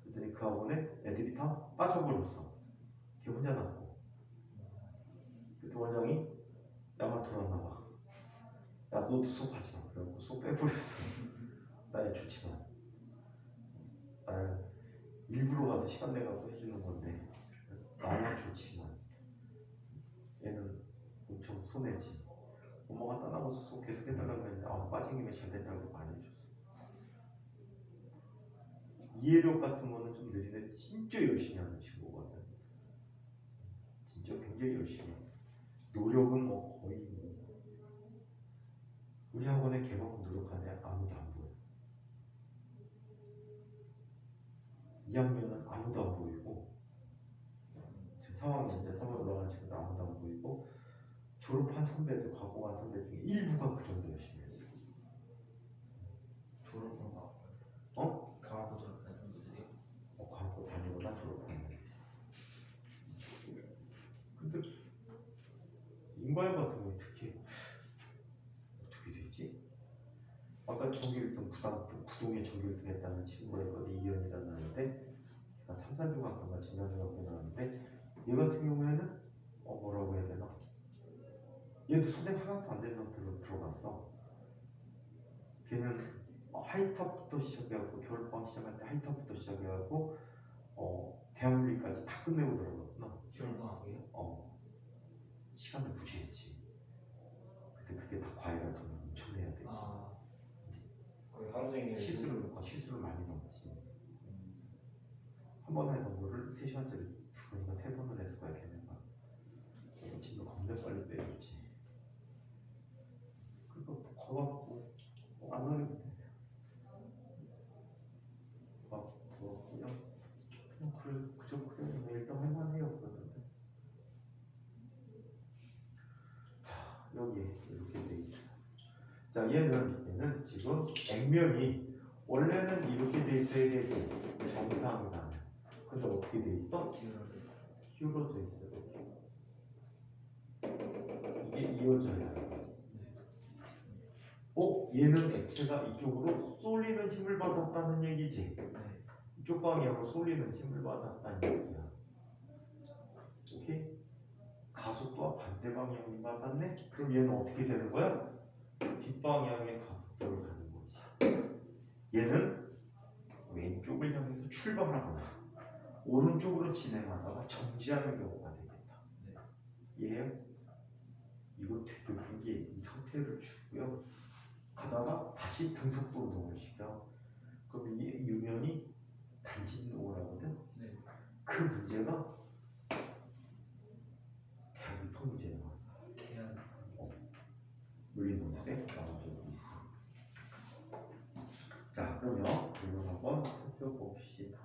그랬더니 그 학원에 애들이 다 빠져버렸어. 걔 혼자 남고. 그때 원장이 야만 돌았나봐. 야 너도 수업하지 마. 그래갖고 수업 빼버렸어. 나야 좋지만 나 일부러 가서 시간 내갖고 해주는 건데 나야 좋지만 얘는 엄청 손해지. 엄마가 떠나고서 수업 계속 해달라고 했는데 빠진 김에 잘 됐다고 많이 해줬어. 이해력 같은 거는 좀 느린데 진짜 열심히 하는 친구거든. 진짜 굉장히 열심히 해. 노력은 뭐 거의 우리 학원에 걔만큼 노력하는 애 아무도 안 보여. 2학년은 아무도 안 보이고 지금 3학년 이제 3월 올라가는 친구들 아무도 안 보이고 졸업한 선배들, 과거 간 선배 중에 일부가 그 정도 열심히 했어. 졸업한 거 어? 가고 졸업한 선수들이요? 과거 다니거나 졸업한 애. 근데 인과형 같은 경우에 특히 어떻게 됐지? 아까 전교 1등 구동에 전교 1등 했다는 친구가 있거든. 이현이라는 아는데 걔가 3, 4중학교인가 진단중학교 나왔는데 얘 같은 경우에는 뭐라고 해야 되나? 얘도 선택 하나도 안 된 상태로 들어갔어. 걔는 하이탑부터 시작해갖고 겨울방학 시작할 때 하이탑부터 시작해갖고 대학물리까지 다 끝내고 들어갔구나. 겨울방학이요? 시간을 무시했지. 근데 그게 다 과외가 돈 엄청 내야 되지. 거의 하루 종일 시수를 많이 넣었지. 한 번 하던 거를 3시간짜리 2번인가 3번을 해서 봐야 걔네가 진도 겁나 빨리 빼줬지. 그러니까 거갖고 안 하려고 돼. 그냥 그저 그래 일단 할만해요. 그러는데 자 여기 이렇게 돼 있죠. 자 얘는 지금 액면이 원래는 이렇게 돼 있어야 되고 정상이다. 근데 어떻게 돼 있어? 기울어져 있어. 이게 이어져야 돼. 얘는 액체가 이쪽으로 쏠리는 힘을 받았다는 얘기지. 이쪽 방향으로 쏠리는 힘을 받았다는 얘기야. 오케이? 가속도와 반대 방향이 받았네? 그럼 얘는 어떻게 되는 거야? 뒷방향의 가속도를 가는 거지. 얘는 왼쪽을 향해서 출발하거나 오른쪽으로 진행하다가 정지하는 경우가 되겠다. 이해해요? 이거 되돌린 게 이 상태를 주고요. 가다가 다시 등속도 운동을 시켜. 그럼 이 유면이 단진동을 하거든. 그 문제가 대학 입학 문제에 나왔어. 물리논술에 나온 적이 있어. 자 그러면 이걸 한번 살펴봅시다.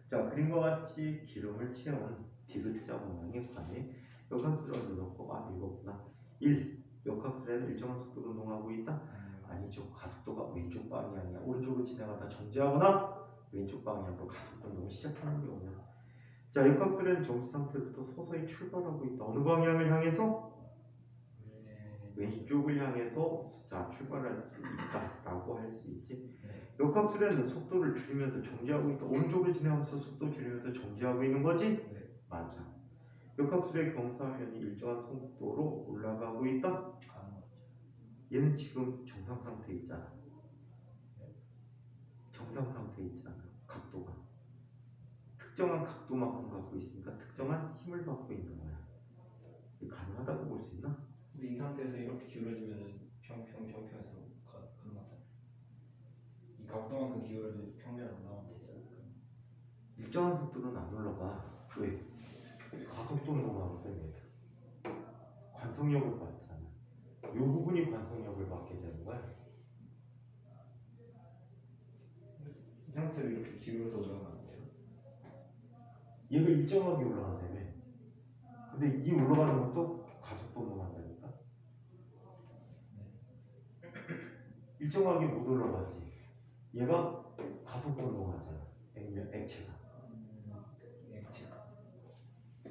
자 그림과 같이 기름을 채운 디귿자 모양의 관에 역학술을 눌렀고 이거구나. 1. 역학술에는 일정한 속도로 운동하고 있다. 아니죠. 가속도가 왼쪽 방향이야. 오른쪽으로 진행하다 정지하거나 왼쪽 방향으로 가속도 운동을 시작하는 경우야. 자 역학술에는 정지 상태부터 서서히 출발하고 있다. 어느 방향을 향해서? 왼쪽을 향해서 출발할 수 있다라고 할 수 있지. 역학술에는 속도를 줄이면서 정지하고 있다. 오른쪽을 진행하면서 속도 줄이면서 정지하고 있는 거지? 맞아. 역학술의 경사면이 일정한 속도로 올라가고 있다. 얘는 지금 정상 상태에 있잖아. 정상 상태에 있잖아. 각도가 특정한 각도만큼 갖고 있으니까 특정한 힘을 받고 있는 거야. 이게 가능하다고 볼 수 있나? 근데 이 상태에서 이렇게 기울어지면 평평해서 그런 거 같아. 이 각도만큼 기울어도 평면 안 나오면 되잖아. 일정한 속도로는 안 올라가. 왜? 가속도 운동하고 있어요. 관성력을 받잖아. 이 부분이 관성력을 받게 되는 거야. 이 상태로 이렇게 기울어서 올라가면 돼요. 얘가 일정하게 올라간다며. 근데 이 올라가는 것도 가속도 운동한다니까. 일정하게 못 올라가지. 얘가 가속도 운동하잖아.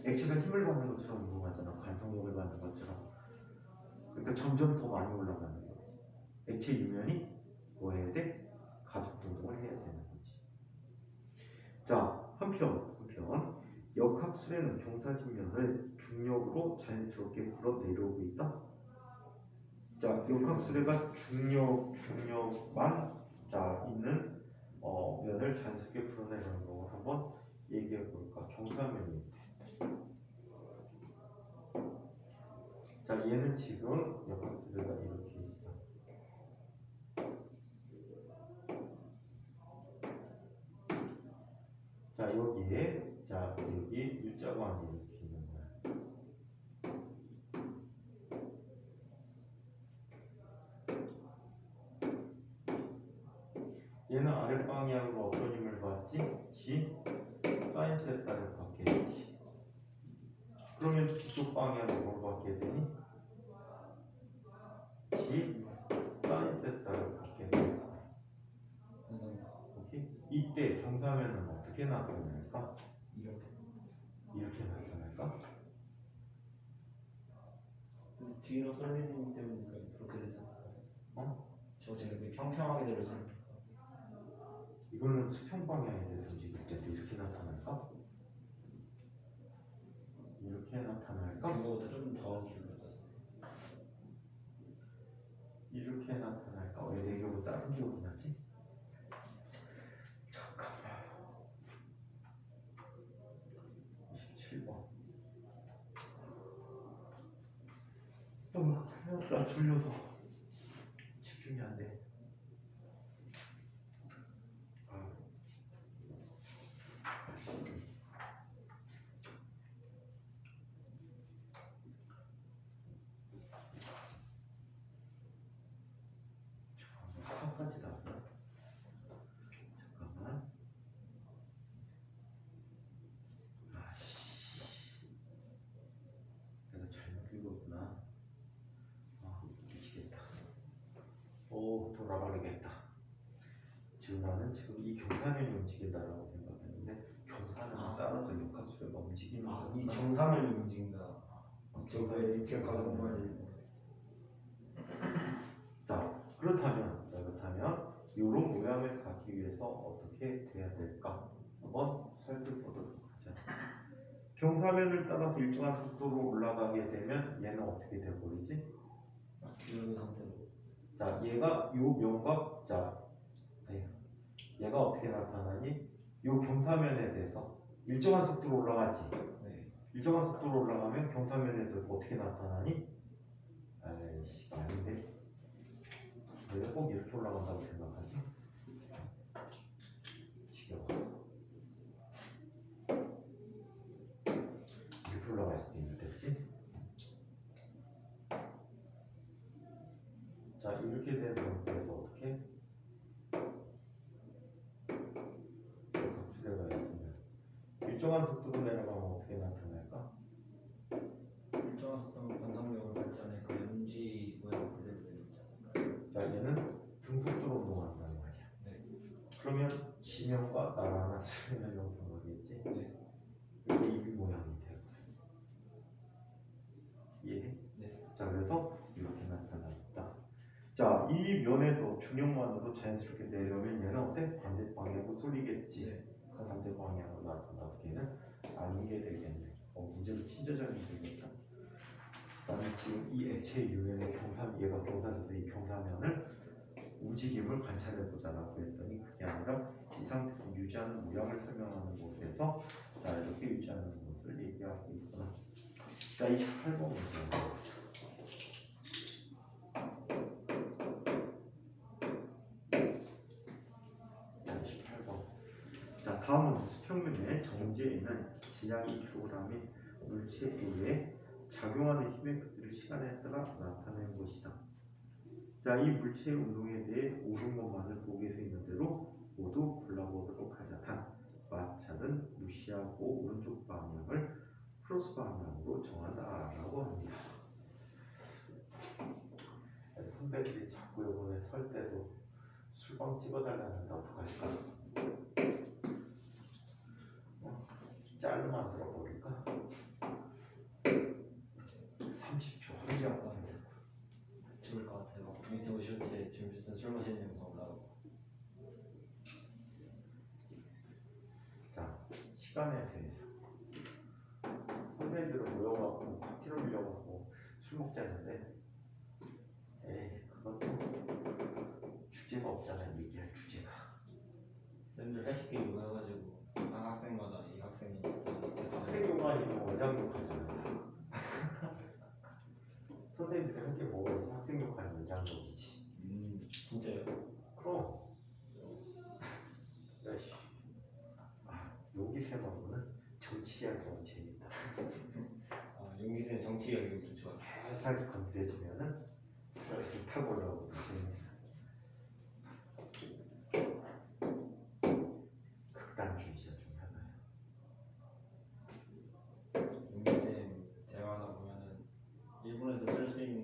액체가 힘을 받는 것처럼 운동하잖아. 관성력을 받는 것처럼. 그러니까 점점 더 많이 올라가는 거지. 액체 유면이 뭐 해야 돼? 가속도 운동을 해야 되는 거지. 자, 한편 역학술에는 경사진면을 중력으로 자연스럽게 불어 내려오고 있다. 자, 역학술에가 중력만 있는 면을 자연스럽게 불어내려는 거 한번 얘기해 볼까? 경사면이 자, 얘는 지금 역학수배가 이렇게 있어. 자, 여기에 자, 여기 U자관이 이렇게 있는 거야. 얘는 아랫 방향으로 어떤 힘을 받지? G 사인 세타를 받겠지. 그러면 뒤쪽 방향으로 뭘 받게 되니? G 사인 세타를 받게 되는 거야. 오케이? 이때 경사면은 어떻게 나타날까? 이렇게 나타날까? 근데 뒤로 쏠리는 때문에 그렇게 되잖아. 어? 저 이렇게 평평하게 내려서 이거는 수평 방향에 대해서 움직일 때도 이렇게 나타날까? 이렇게 나타날까? 그거보다 좀 더 기울어져서. 이렇게 나타날까? 왜 내 기억은 다른 기억이 나지? 잠깐만. 27번. 나 졸려서 집중이 안 돼. 까지 나왔나? 잠깐만. 아씨, 내가 잘못 읽었구나. 아, 미치겠다. 오, 돌아버리겠다. 지금 나는 지금 이 경사면이 움직인다라고 생각했는데 경사면을 따라서 역학수배가 움직이는 거야. 이 경사면이 움직인다. 경사면이 제가 가서 보면 자, 그렇다면 이런 모양을 갖기 위해서 어떻게 돼야 될까? 한번 살펴보도록 하자. 경사면을 따라서 일정한 속도로 올라가게 되면 얘는 어떻게 되어버리지? 기울어진 상태로. 자, 얘가 요 면과 얘가 어떻게 나타나니? 요 경사면에 대해서 일정한 속도로 올라가지. 네. 일정한 속도로 올라가면 경사면에 대해서 어떻게 나타나니? 아이씨, 아닌데. 왜 꼭 이렇게 올라간다고 생각하지? 지겨워. 이렇게 올라갈 수도 있는데, 그치? 자, 이렇게 된 상태에서 어떻게? 각수대가 있으면 일정한 속도로 내려가면 어떻게 나타날까? 일정한 속도면 반상력을 받지 않을까. MG 모양 그대로 되는 거잖아요. 자, 얘는 등속도로 운동한단 말이야. 네. 그러면 지면과 나라나 수면을 형성하겠지? 네. 그리고 이 모양이 되고. 이해해? 네. 자, 그래서 이렇게 나타났다. 자, 이 면에서 중력만으로 자연스럽게 내려면 얘는 어때? 반대 방향으로 쏠리겠지. 네. 반대 방향으로 나타나서 걔는 아니게 되겠네. 문제로 친절하게 되겠다. 나는 지금 이 액체 유면의 얘가 경사져서 이 경사면을 움직임을 관찰해 보자라고 했더니 그게 아니라 이 상태를 유지하는 모양을 설명하는 곳에서 자, 이렇게 유지하는 것을 얘기하고 있구나. 자, 28번 문제. 자, 다음은 수평면의 정지에는 지량 2kg의 물체 A에 작용하는 힘의 크기를 시간에 따라 나타낸 것이다. 자, 이 물체의 운동에 대해 옳은 것만을 보기에서 있는 대로 모두 골라보도록 하자. 단, 마찰은 무시하고 오른쪽 방향을 플러스 방향으로 정한다라고 합니다. 선배들이 자꾸 이번에 설 때도 술방 찍어달라는데 어떡할까? 짤로 만들어 버릴까? 30초. 한시간 반 좋을 것 같아요. 유튜브 쇼츠에 준비해서 술 마시는 영상 올라가고. 자, 시간에 대해서 선생님들은 모여갖고 파티를 빌려갖고 술 먹자는데, 에이, 그것도 주제가 없잖아. 얘기할 주제가. 쌤들 회식에 모여가지고 한 학생마다 이 학생이 학생 욕 아니면 원장 욕하잖아. 정치 이야기 좀 좋아요. 살살 건드려주면은 스트레스 타고 올라오고 재밌어. 극단주의자 중에 하나야. 용기쌤 대화하다 보면은 일본에서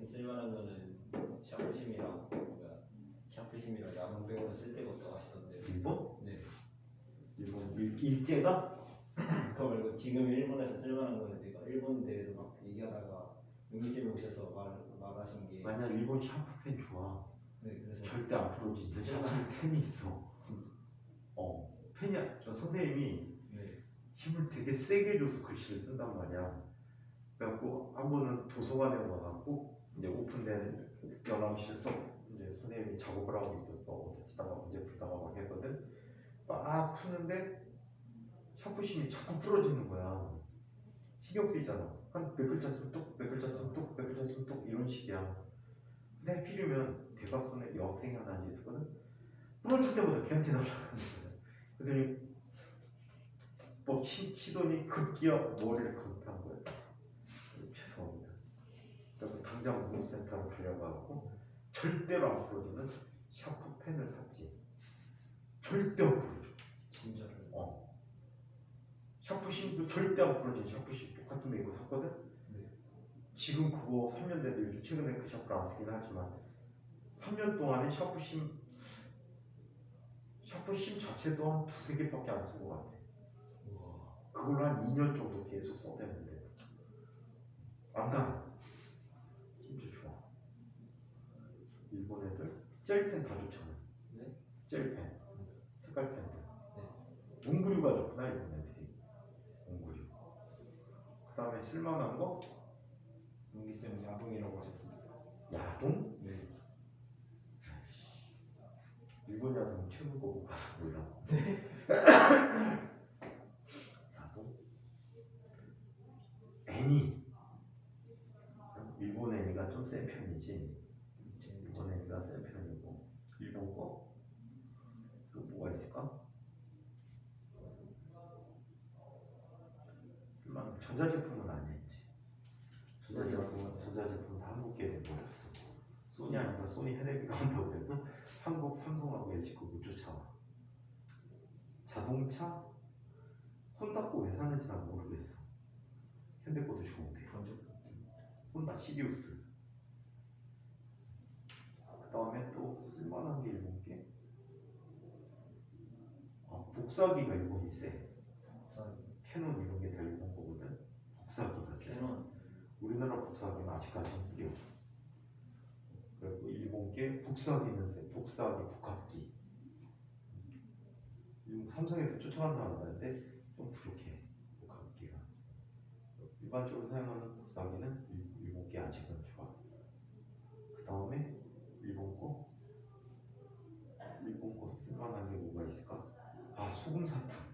쓸만한 거는 샤프심이랑 야동 빼고는 쓸 데가 없다고 하시던데. 일본? 네. 일본 일제가? 그거 말고 지금 일본에서 쓸만한 거는 제가 일본 대해서 막 얘기하다가 용기쌤이 오셔서 말하신 게. 만약 일본 샤프펜 좋아. 네, 그래서 절대 안 풀어진다. 샤프펜이 있어. 진짜. 펜이야. 저 선생님이 네. 힘을 되게 세게 줘서 글씨를 쓴단 말이야. 그래갖고 한 번은 도서관에 와갖고 이제 오픈된 열람실에서 이제 선생님이 작업을 하고 있었어. 치다가 문제 풀다가 막 했거든. 막 푸는데 샤프심이 자꾸 부러지는 거야. 신경 쓰이잖아. 한 100글자 쓰면 뚝, 100글자 쓰면 뚝, 100글자 쓰면 뚝 이런 식이야. 근데 하필이면 대각선에 여학생이 하나 앉아있었거든. 부러질 때마다 걔한테 날아가는 거야. 그랬더니 뭐 치더니 급기야 머리를 강타한 거야. 죄송합니다. 그래서 당장 문센터로 달려가고 절대로 안 풀어주는 샤프펜을 샀지. 절대 안 풀어줘. 진짜로. 샤프심도 절대 안 풀어진 샤프심 똑같은 메이커 샀거든. 네. 지금 그거 3년 됐는데 요즘 최근에 그 샤프를 안 쓰긴 하지만 3년 동안에 샤프심 자체도 한 두세 개밖에 안 쓴 것 같아. 우와. 그걸로 한 2년 정도 계속 써대는데 안 달아. 진짜 좋아. 일본 애들 젤펜 다 좋잖아. 네? 젤펜, 색깔펜들. 네. 뭉구류가 좋구나 일본 애들이. 뭉구류. 그 다음에 쓸만한 거? 용기쌤 야동이라고 하셨습니다. 야동? 네. 일본 야동 최근 거 못 가서 몰라. 야동? 애니. 일본 애니가 좀 센 편이지. 일본 애니가 센 편이고. 일본 거? 또 뭐가 있을까? 전자제품은 아니었지. 전자제품은 다 한국계 내버렸어. 소니 아닌가 소니 헤레비가 온다고 해도 한국 삼성하고 LG 거 못 쫓아와. 자동차 혼다 거 왜 사는지 난 모르겠어. 현대 거도 좋은데. 혼다 시리우스. 그 다음에 또 쓸만한 게 일본 게 복사기가 일본이 세. 캐논 이런 게 다 일본 거거든. 복사기가 세. 캐논. 우리나라 복사기는 아직까지는 무료. 그리고 일본 게 복사기는 세. 복사기, 복합기. 삼성에서 쫓아간다고 하는데 좀 부족해. 복합기가. 일반적으로 사용하는 복사기는 일본 게 아직은 좋아. 그 다음에 일본 거 쓸만한 게 뭐가 있을까? 소금사탕.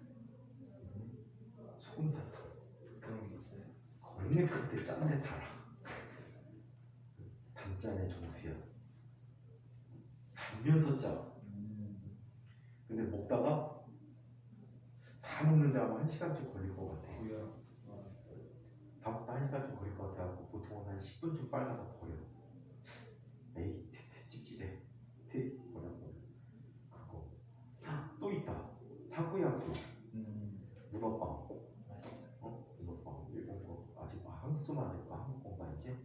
소금사탕. 그런 게 있어요. 겁내 큰데 짠데 달아. 단짠의 정수야. 달면서 짜. 근데 먹다가 다 먹는데 아마 1시간쯤 걸릴 것 같아. 다 먹다 1시간쯤 걸릴 것 같아서 보통은 한 10분쯤 빨다가 버려. 에이 찝찝해. 버려. 그거. 또 있다. 타코야키. 문어빵. 문어빵. 일본 거 아직 한국 쓰면 안 될까? 한국 건가 이제?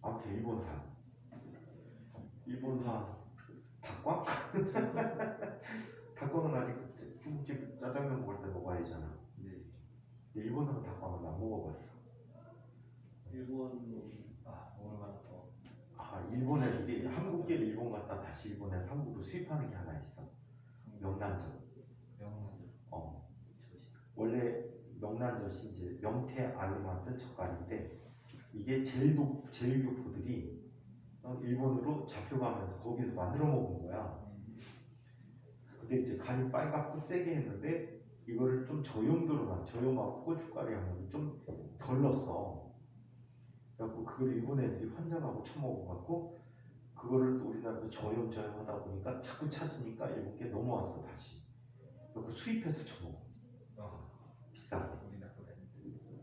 아무튼 일본산 닭광? 닭광은 아직 중국집 짜장면 먹을 때 먹어야 하잖아. 네. 일본산 닭광은 안 먹어봤어. 얼마나 더. 일본 애들이 한국계 일본 갔다 다시 일본에서 한국으로 수입하는 게 하나 있어. 명란젓. 원래 명란젓이 이제 명태알로 만든 젓갈인데 이게 제일교포들이 일본으로 잡혀가면서 거기서 만들어 먹은 거야. 근데 이제 간이 빨갛고 세게 했는데 이거를 좀 저염하고 고춧가루 향을 좀 덜 넣었어. 그래갖고 그걸 일본 애들이 환장하고 처먹어갖고 그거를 또 우리나라도 저염하다 보니까 자꾸 찾으니까 일본께 넘어왔어 다시. 그래갖고 수입해서 처먹어. 비싸게.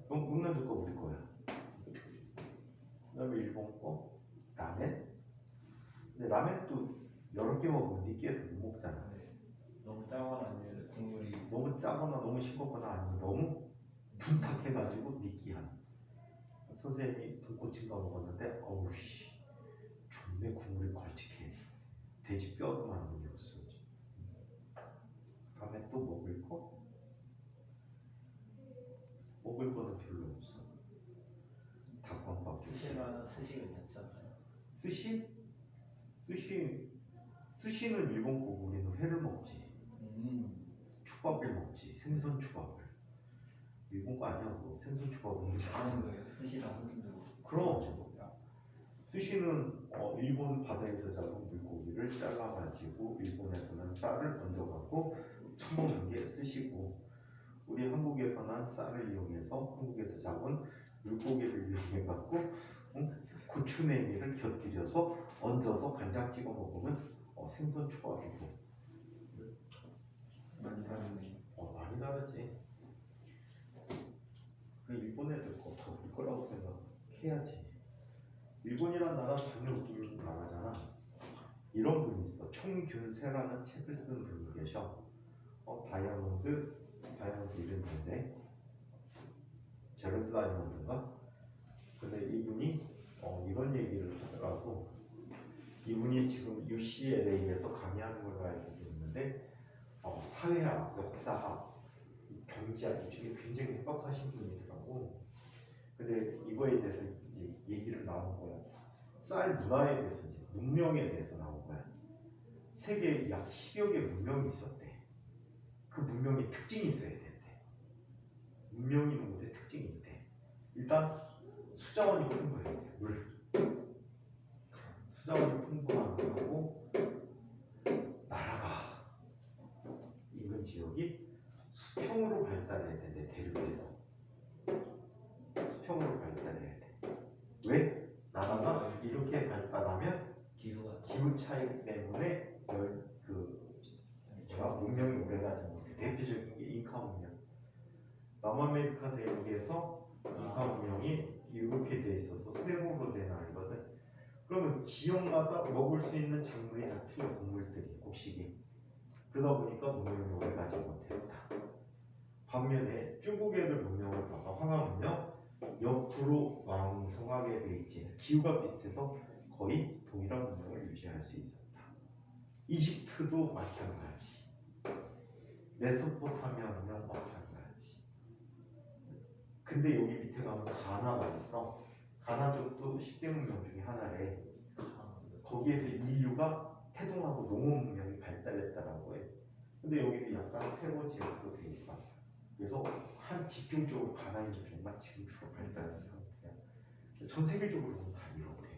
명란젓 거 우리 거야. 그다음에 일본 거 라멘. 근데 라멘도 여러 개 먹으면 느끼해서 못 먹잖아. 네. 너무 짜거나 아니면 국물이 너무 짜거나 너무 싱겁거나 아니면 너무 둔탁해가지고 느끼한. 선생님이 돈코츠인가 먹었는데 어우씨 존내 국물이 걸쭉해. 돼지 뼈도 많이 익었어. 다음에 또 먹을 거는 별로 없어. 5번밖에 없어. 스시나 스시 괜찮지 않나요? 스시? 스시는 일본 거고 우리는 회를 먹지. 초밥을 먹지. 생선 초밥을. 일본 거 아니야. 생선 초밥 먹는 거 아는 거예요. 스시랑 스시도. 그럼. 스시는 일본 바다에서 잡은 물고기를 잘라가지고 일본에서는 쌀을 얹어갖고 처먹는 게 스시고, 우리 한국에서는 쌀을 이용해서 한국에서 잡은 물고기를 이용해갖고 고추냉이를 곁들여서 얹어서 간장 찍어 먹으면 생선 초밥이고. 많이 다르네. 많이 다르지. 그 일본 애들 거 다 볼 거라고 생각해야지. 일본이란 나라 전혀 웃긴 나라잖아. 이런 분이 있어. 총균세라는 책을 쓴 분이 계셔. 다이아몬드 이름인데 제로드 다이아몬드인가? 근데 이분이 이런 얘기를 하더라고. 이분이 지금 UCLA에서 강의하는 걸로 알고 있는데 사회학, 역사학, 경제학 이쪽에 굉장히 해박하신 분이더라고. 근데 이거에 대해서 이제 얘기를 나눈 거야. 쌀 문화에 대해서 이제 문명에 대해서 나온 거야. 세계에 약 10여 개 문명이 있었대. 그 문명의 특징이 있어야 된대. 문명이 있는 곳에 특징이 있대. 일단 수자원이 풍부해야 돼. 물. 수자원이 풍부한 거고, 나라가 인근 지역이 수평으로 발달해야 되는데 대륙에서 수평으로 발달해야 돼. 왜? 나라가 이렇게 발달하면 기후 차이 때문에 문명이 오래가지 못해. 대표적인 게 잉카 문명. 남아메리카 대륙에서 잉카 문명이 이렇게 돼 있어서 세모로 된 아이거든. 그러면 지역마다 먹을 수 있는 작물이 다 틀려. 곡물들이, 곡식이. 그러다 보니까 문명이 오래가지 못했다. 반면에 중국 애들 문명을 봐봐. 황하 문명 옆으로 왕성하게 돼 있지. 기후가 비슷해서 거의 동일한 문명을 유지할 수 있었다. 이집트도 마찬가지. 메소포타미아 문명 마찬가지. 근데 여기 밑에 가면 가나가 있어. 가나족도 10대 문명 중에 하나래. 거기에서 인류가 태동하고 농업 문명이 발달했다라고 해. 근데 여기도 약간 세로 지역으로 돼 있어. 그래서 한 집중적으로 가나이 민족만 지금 주로 발달한 상태야. 전 세계적으로 보면 다 이렇대.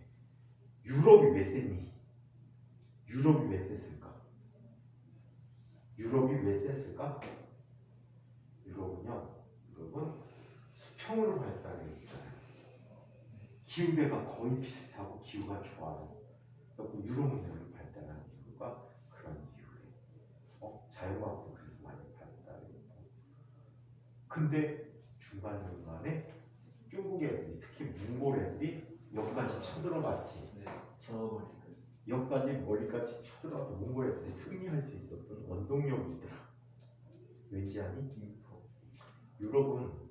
유럽이 왜 셌니? 유럽이 왜 셌을까? 유럽은 수평으로 발달해 있잖아요. 기후대가 거의 비슷하고 기후가 좋아요. 그리고 유럽 문명이 발달한 이유가 그런 이유예요. 자연과학도 그래서 많이 발달했고. 근데 중간중간에 중국 애들이, 특히 몽골 애들이 여기까지 쳐들어갔지. 네. 저어버리니까. 여기까지 멀리까지 쳐들어가서 몽골 애들이 승리할 수 있었던 원동력이더라. 왠지 아니? 유럽은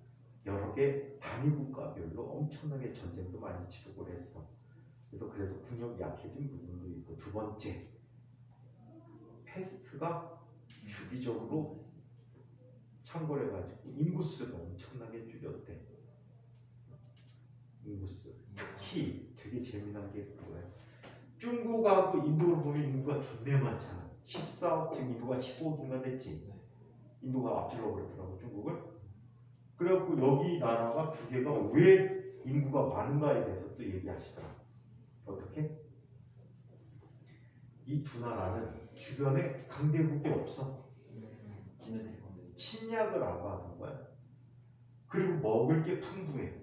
여러 개 단위 국가별로 엄청나게 전쟁도 많이 치르고 했어. 그래서 국력이 약해진 부분도 있고, 두 번째, 패스트가 주기적으로 창궐해가지고 인구수를 엄청나게 줄였대. 인구수. 특히 되게 재미난 게 그거야. 중국하고 인도를 보면 인구가 존내 많잖아. 14억, 지금 인도가 15억인가 됐지. 인도가 앞질러 버렸더라고 중국을. 그래갖고 여기 나라가 두 개가 왜 인구가 많은가에 대해서 또 얘기하시더라. 어떻게? 이 두 나라는 주변에 강대국이 없어. 침략을 안 받은 거야. 그리고 먹을 게 풍부해.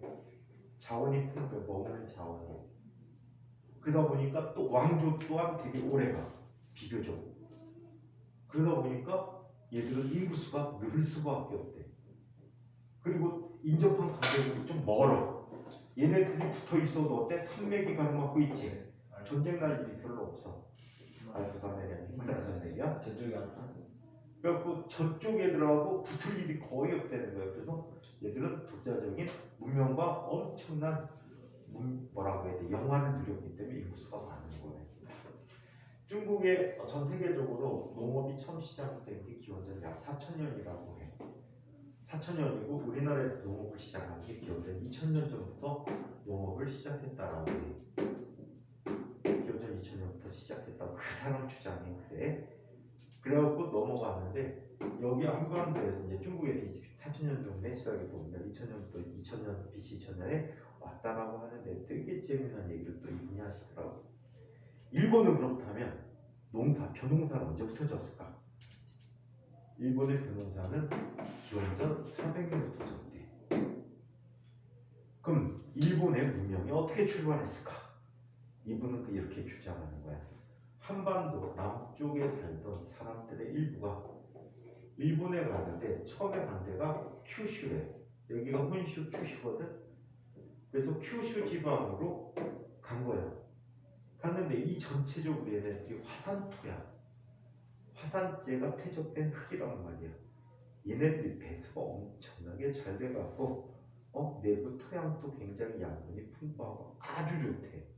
자원이 풍부해. 먹는 자원이. 그러다 보니까 또 왕조 또한 되게 오래가. 비교적. 그러다 보니까 얘들은 인구수가 늘 수밖에 없대. 그리고 인접한 강대국이 좀 멀어. 얘네들이 붙어 있어도 어때? 산맥이 가로막고 있지. 전쟁 날 일이 별로 없어. 알프 산맥이 아니고 히말라야 산맥이야. 저쪽이 알았어. 그래갖고 저쪽 애들하고 붙을 일이 거의 없다는 거야. 그래서 얘들은 독자적인 문명과 엄청난 뭐라고 해야 돼? 영화를 누렸기 때문에 인구수가 많은 거예요. 중국의 전 세계적으로 농업이 처음 시작된 게 기원전 약 4,000년이라고 해. 4,000년이고 우리나라에서 농업을 시작한 게 기원전 2,000년 전부터 농업을 시작했다라고 해. 기원전 2,000년부터 시작했다고 그 사람 주장이 그래. 그래갖고 넘어갔는데 여기 한반도에서 이제 중국에서 4,000년 정도에 시작해서 우리가 2,000년부터 2,000년 BC 2,000년에 왔다라고 하는데 되게 재미난 얘기를 또 이분이 하시더라고. 일본은 그렇다면 벼농사는 언제부터 졌을까? 일본의 벼농사는 기원전 400년부터 졌대. 그럼 일본의 문명이 어떻게 출발했을까? 이분은 이렇게 주장하는 거야. 한반도 남쪽에 살던 사람들의 일부가 일본에 가는데 처음에 간 데가 큐슈래. 여기가 혼슈 큐슈거든. 그래서 큐슈 지방으로 간 거야. 갔는데 이 전체적으로 얘네들이 화산토야. 화산재가 퇴적된 흙이란 말이야. 얘네들이 배수가 엄청나게 잘 돼갖고 내부 토양도 굉장히 양분이 풍부하고 아주 좋대.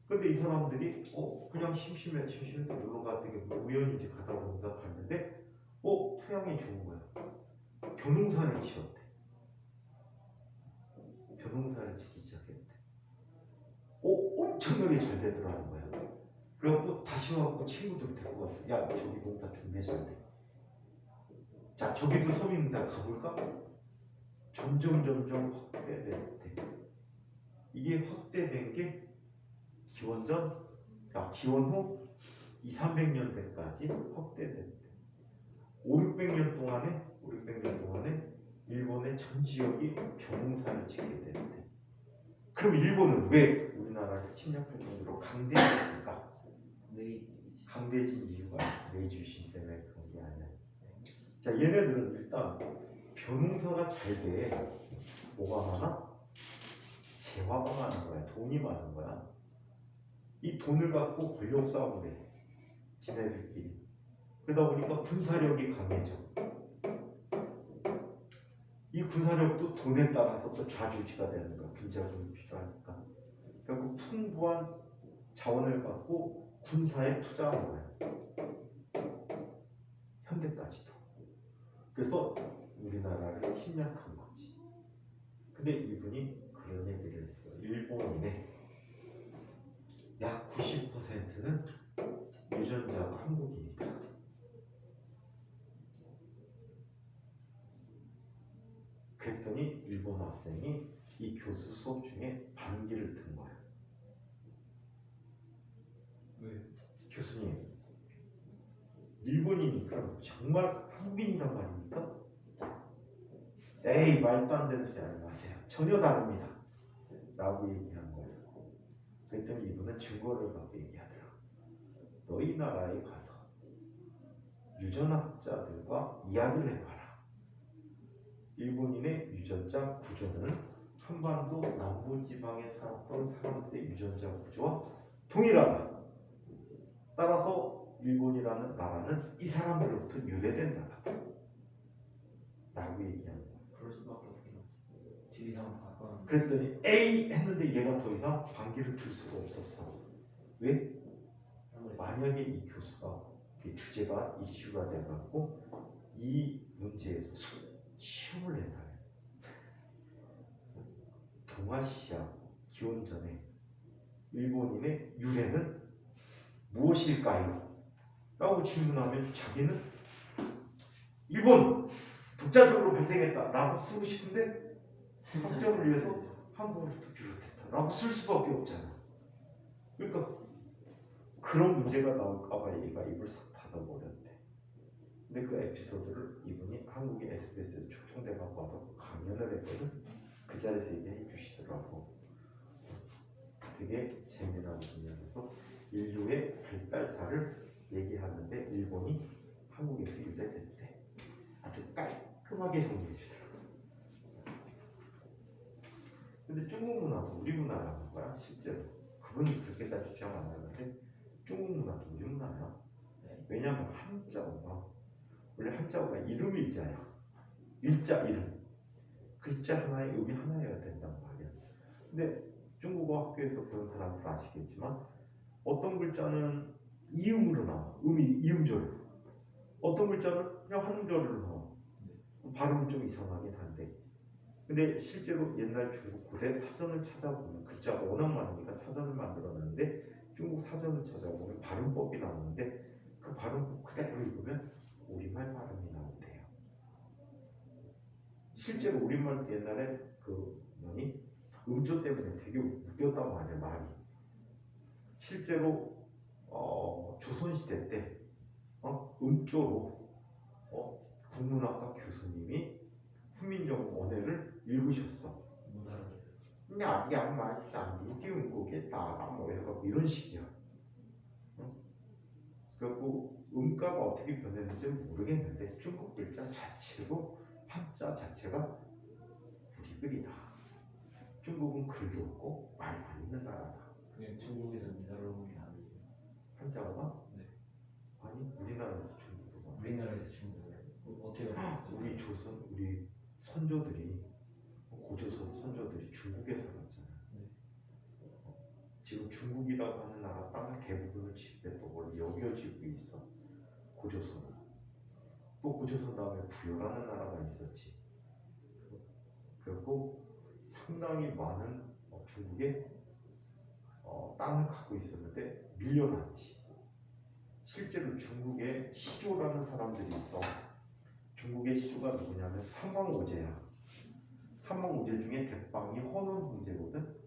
근데 이 사람들이 그냥 심심해서 놀러 갔더니 우연히 이제 가다 보니까 갔는데 토양이 좋은 거야. 벼농사를 지었대. 벼농사를 짓기 시작했대. 엄청나게 잘 되더라는 거야. 그래갖고 다시 와갖고 친구들 데리고 갔어. 야, 저기 농사 존나 잘 돼. 자, 저기도 섬 있는데 가볼까? 점점 확대됐대. 이게 확대된 게 기원 후 200~300년 대까지 확대됐대. 500~600년 동안에 일본의 전 지역이 벼농사를 짓게 됐대. 그럼 일본은 왜 우리나라를 침략할 정도로 강대했을까? 강대해진 이유가 메이지 유신 때문에 그런 게 아니야. 자, 얘네들은 일단 벼농사가 잘 돼. 뭐가 많아? 재화가 많은 거야. 돈이 많은 거야. 이 돈을 갖고 권력 싸움을 해. 지네들끼리. 그러다 보니까 군사력이 강해져. 이 군사력도 돈에 따라서 또 좌지우지가 되는 거야. 군자금이 필요하니까. 결국 풍부한 자원을 갖고 군사에 투자한 거야. 현대까지도. 그래서 우리나라를 침략한 거지. 근데 이분이 그런 얘기를 했어. 일본인의 약 90%는 유전자가 한국인이다. 그랬더니 일본 학생이 이 교수 수업 중에 반기를 든 거야. 왜? 교수님, 일본인이 그럼 정말 한국인이란 말입니까? 에이, 말도 안 되는 소리 하지 마세요. 전혀 다릅니다. 라고 얘기한 거예요. 그랬더니 이분은 증거를 갖고 얘기하더라. 너희 나라에 가서 유전학자들과 이야기를 해봐라. 일본인의 유전자 구조는 한반도 남부지방에 살았던 사람들의 유전자 구조와 동일하다. 따라서 일본이라는 나라는 이 사람들로부터 유래된 나라다. 라고 얘기하는 거야. 그럴 수밖에 없긴 하지. 지리산 바꿔. 그랬더니 에이 했는데 얘가 더 이상 반기를 들 수가 없었어. 왜? 만약에 이 교수가 주제가 이슈가 돼갖고 이 문제에서 시험을 낸다면 동아시아 기원전에 일본인의 유래는 무엇일까요? 라고 질문하면 자기는 일본 독자적으로 발생했다 라고 쓰고 싶은데 학점을 위해서 한국으로부터 비롯했다 라고 쓸 수밖에 없잖아. 그러니까 그런 문제가 나올까봐 얘가 입을 싹 닫아버렸대. 근데 그 에피소드를 이분이 한국의 SBS에서 초청돼갖고 와서 강연을 했거든. 그 자리에서 얘기해 주시더라고. 되게 재미난 분야에서 인류의 발달사를 얘기하는데 일본이 한국에서 유래됐대. 아주 깔끔하게 정리해 주더라고. 근데 중국 문화도 우리 문화라는 거야 실제로. 그분이 그렇게까지 주장 안 하는데 중국 문화도 우리 문화야. 네. 왜냐면 한자어가 원래 한자어가 이름 일자야. 일자 이름. 글자 하나의 의미 하나여야 된단 말이야. 근데 중국어 학교에서 배운 사람들 아시겠지만 어떤 글자는 이음으로 나와. 이음절. 어떤 글자는 그냥 한음절로 나와. 발음은 좀 이상하긴 한데. 근데 실제로 옛날 중국 고대 사전을 찾아보면 글자가 워낙 많으니까 사전을 만들어놨는데 중국 사전을 찾아보면 발음법이 나오는데 그 발음법 그대로 읽으면 우리말 발음이 나온대요. 실제로 우리말도 옛날에 음조 때문에 되게 웃겼단 말이야 말이. 실제로 조선시대 때 음조로 국문학과 교수님이 훈민정 원해를 읽으셨어. 무사를 야, 맛있어. 미디움 고겠다. 뭐 이런 식이야. 그리고 음가가 어떻게 변했는지 모르겠는데 중국 글자 자체로 한자 자체가 우리 글이다. 중국은 글도 없고 말만 있는 나라다. 그게 중국에서 민화를 온 게 아니에요. 한자가? 네. 아니 우리나라에서 중국어가. 우리나라에서 중국을 어떻게 알았어요? 우리 조선 우리 선조들이 고조선 선조들이 중국에 살았잖아. 네. 지금 중국이라고 하는 나라 땅 대부분을 지배적으로 여겨지고 있어. 고조선. 또 고조선 다음에 부여라는 나라가 있었지. 그리고 상당히 많은 중국의 땅을 갖고 있었는데 밀려났지. 실제로 중국에 시조라는 사람들이 있어. 중국의 시조가 누구냐면 삼왕오제야. 삼왕오제 중에 대빵이 헌원홍제거든.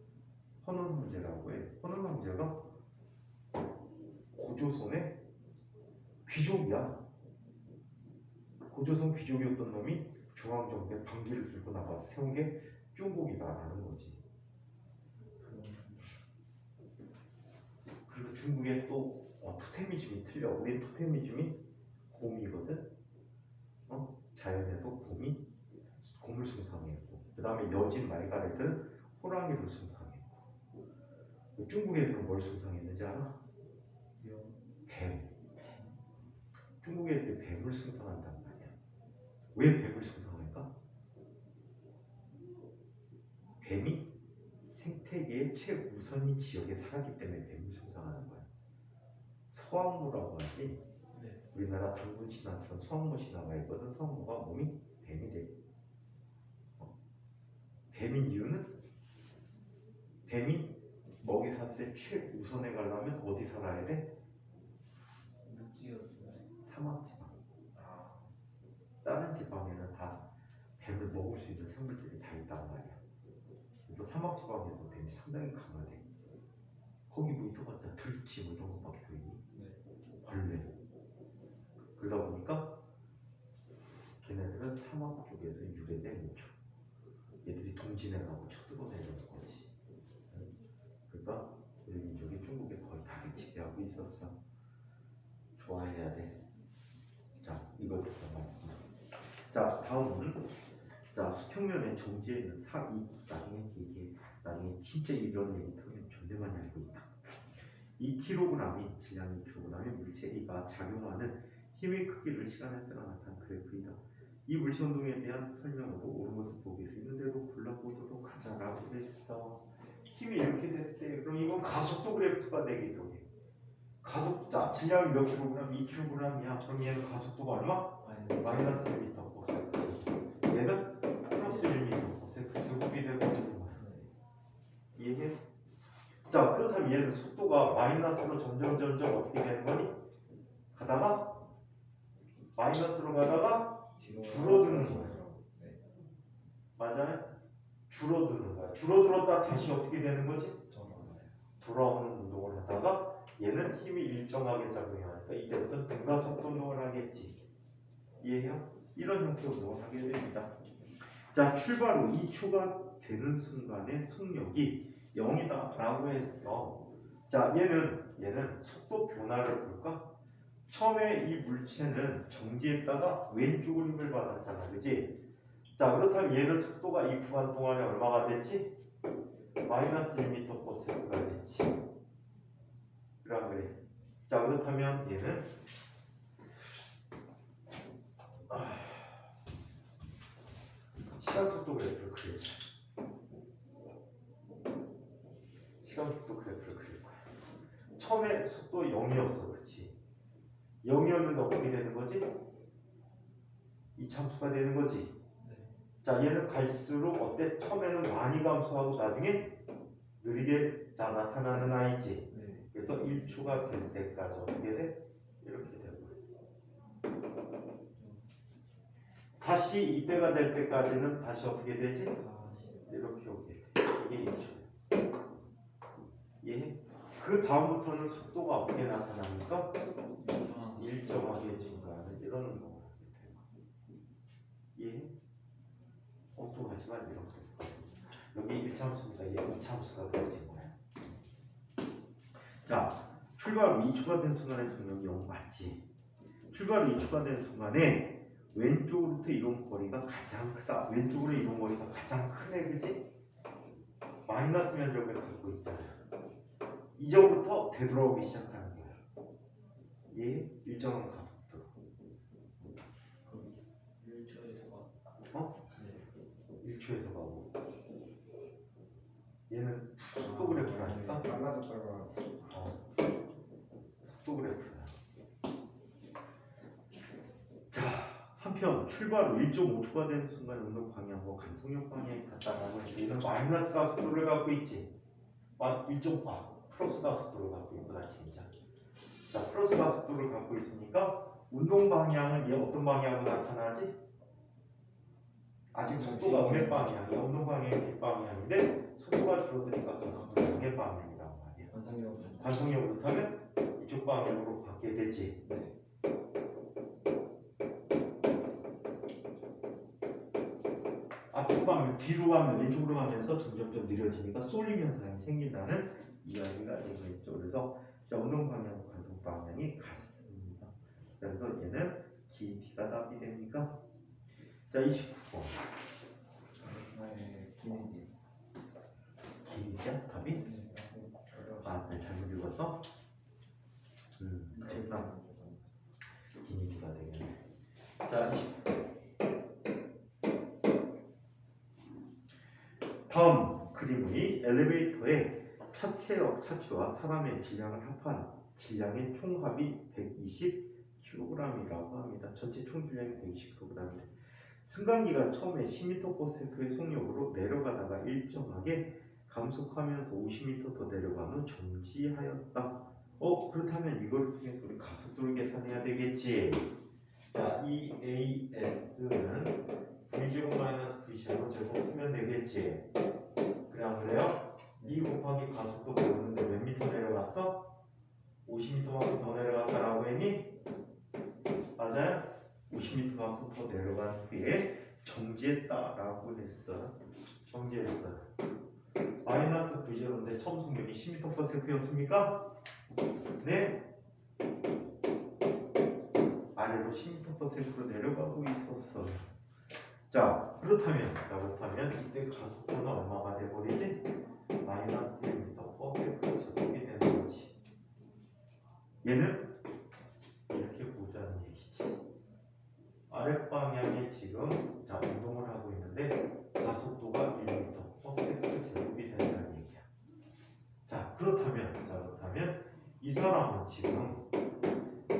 헌원홍제라고 해. 헌원홍제가 고조선의 귀족이야. 고조선 귀족이었던 놈이 중앙정부에 반기를 들고 나가서 세운 게 중국이다라는 거지. 그리고 중국의 또 토테미즘이 틀려. 우리 토테미즘이 곰이거든. 자연에서 곰을 숭상했고, 그 다음에 여진 말가렛은 호랑이를 숭상했고, 중국 애들은 뭘 숭상했는지 알아? 뱀. 중국 애들이 뱀을 숭상한단 말이야. 왜 뱀을 숭상할까? 뱀이 생태계의 최우선인 지역에 살았기 때문에 뱀을 숭상하는 거야. 서왕무라고 하지. 네. 우리나라 당군 신화처럼 서왕무 신화가 있거든. 서왕무가 몸이 뱀이래. 뱀인 이유는 뱀이 먹이 사슬의 최우선에 가려면 어디 살아야 돼? 사막지방. 다른 지방에는 다 뱀을 먹을 수 있는 생물들이 다 있단 말이야. 그래서 사막지방에도 뱀이 상당히 강하대. 거기 뭐 있어봤자 들쥐 뭐 이런 것밖에 더 있니? 네. 벌레. 그러다 보니까 걔네들은 사막 쪽에서 유래된 민족. 얘들이 동진에 가고 쳐들어내는 거지. 그러니까 우리 민족이 중국에 거의 다를 지배하고 있었어. 좋아해야 돼. 자, 이것도 정말. 자, 다음은 수평면의 정지에 있는 사이. 나중에 진짜 이런 얘기 터면 존나 많이 알고 있다. 2kg이 질량 2kg의 물체가 작용하는 힘의 크기를 시간에 따라 나타난 그래프이다. 이 물체 운동에 대한 설명으로 옳은 것을 보기 수 있는 대로 골라보도록 하자라고 했어. 힘이 이렇게 됐대. 그럼 이건 가속도 그래프가 되기도 해. 질량이 몇 킬로그램? 2kg이야. 그럼 얘는 가속도가 얼마? 마이너스 1m/s. 얘는 플러스 1m/s. 제곱이 되고 이해해? 자, 그렇다면 얘는 속도가 마이너스로 점점 어떻게 되는 거니? 가다가 마이너스로 가다가 줄어드는 거야. 맞아요? 줄어드는 거야. 줄어들었다 다시 어떻게 되는 거지? 돌아오는 운동을 하다가 얘는 힘이 일정하게 작용하니까 이때부터 등가속도 운동을 하겠지. 이해해요? 이런 형태의 운동을 하게 됩니다. 자, 출발 후 2초가 되는 순간에 속력이 0이다 라고 했어. 자, 얘는 속도 변화를 볼까? 처음에 이 물체는 정지했다가 왼쪽으로 힘을 받았잖아, 그지? 자, 그렇다면 얘는 속도가 이 구간 동안에 얼마가 됐지? 마이너스 1m/s가 됐지. 그래. 자, 그렇다면 얘는 시간 속도 그래프를 그려자. 시간 속도 그래프를 그릴 거야. 처음에 속도 0이었어, 그렇지? 0이었는데 어떻게 되는 거지? 이 참수가 되는 거지. 네. 자, 얘는 갈수록 어때? 처음에는 많이 감소하고 나중에 느리게 자 나타나는 아이지. 네. 그래서 1초가 될 때까지 어떻게 돼? 이렇게 되고. 다시 이때가 될 때까지는 다시 어떻게 되지? 이렇게 오게 돼. 이게 1초. 예? 그 다음부터는 속도가 어떻게 나타납니까? 일정하게 증가하는 이런 거. 예? 엉뚱하지만 이렇게 해서 여기 1참수입니다. 얘 2참수가 그려진 거야. 자, 출발 2초가 된 순간에 중력이 0 맞지? 출발 2초가 된 순간에 왼쪽으로부터 이동 거리가 가장 크다. 왼쪽으로 이동 거리가 가장 크네, 그지? 마이너스 면적을 갖고 있잖아. 이전부터 되돌아오기 시작하는 거야. 얘 일정한 가속도. 1초에서 어? 네. 1초에서 가고. 얘는 속도 그래프라니까. 빨라졌다가 속도 그래프야. 자, 한편 출발 후 1.5초가 되는 순간 운동 방향과 간속력 방향이 같다라고 해서 얘는 마이너스 가속도를 갖고 있지. 1.5 플러스 가속도를 갖고 있구나 진짜. 자, 플러스 가속도를 갖고 있으니까 운동 방향은 얘 어떤 방향으로 나타나지? 아직 속도가 음의 방향이야. 운동 방향이 뒷방향인데 속도가 줄어드니까 가속도가 음의 방향이란 말이야. 관성력을 타면 이쪽 방향으로 바뀌게 되지. 네. 앞으로 가면 뒤로 가면 왼쪽으로 가면서 점점점 느려지니까 쏠림 현상이 생긴다는 이야기가 되고 있죠. 그래서 자, 운동 방향과 관성 방향이 같습니다. 그래서 얘는 긴 T가 답이 됩니까? 자, 29번. 네. 기능이. 긴이야 답이? 아, 네, 잘못 읽었어? 그렇구나. 긴 T가 되겠네. 자, 29번. 다음 그림의 엘리베이터의 차체와 사람의 질량을 합한 질량의 총합이 120kg이라고 합니다. 전체 총 질량이 120kg이래. 승강기가 처음에 10m/s의 속력으로 내려가다가 일정하게 감속하면서 50m 더 내려간 후 정지하였다. 그렇다면 이걸 통해서 우리 가속도를 계산해야 되겠지. 자, EAS는 V0 마이너스 V0 제곱 쓰면 되겠지. 그래 안 그래요? 2 곱하기 가속도 배웠는데 몇 미터 내려갔어? 50m만큼 더 내려갔다라고 했니? 맞아요? 50m만큼 더 내려간 후에 정지했다라고 했어. 정지했어. 마이너스 V0인데 처음 속력이 10m/s였습니까? 네? 아래로 10m/s로 내려가고 있었어. 자, 그렇다면 이때 가속도는 얼마가 돼버리지? 마이너스 1m/s 제곱이 되는 거지. 얘는 이렇게 보자는 얘기지. 아랫방향에 지금 자 운동을 하고 있는데 가속도가 1m/s 제곱이 된다는 얘기야. 자, 그렇다면 이 사람은 지금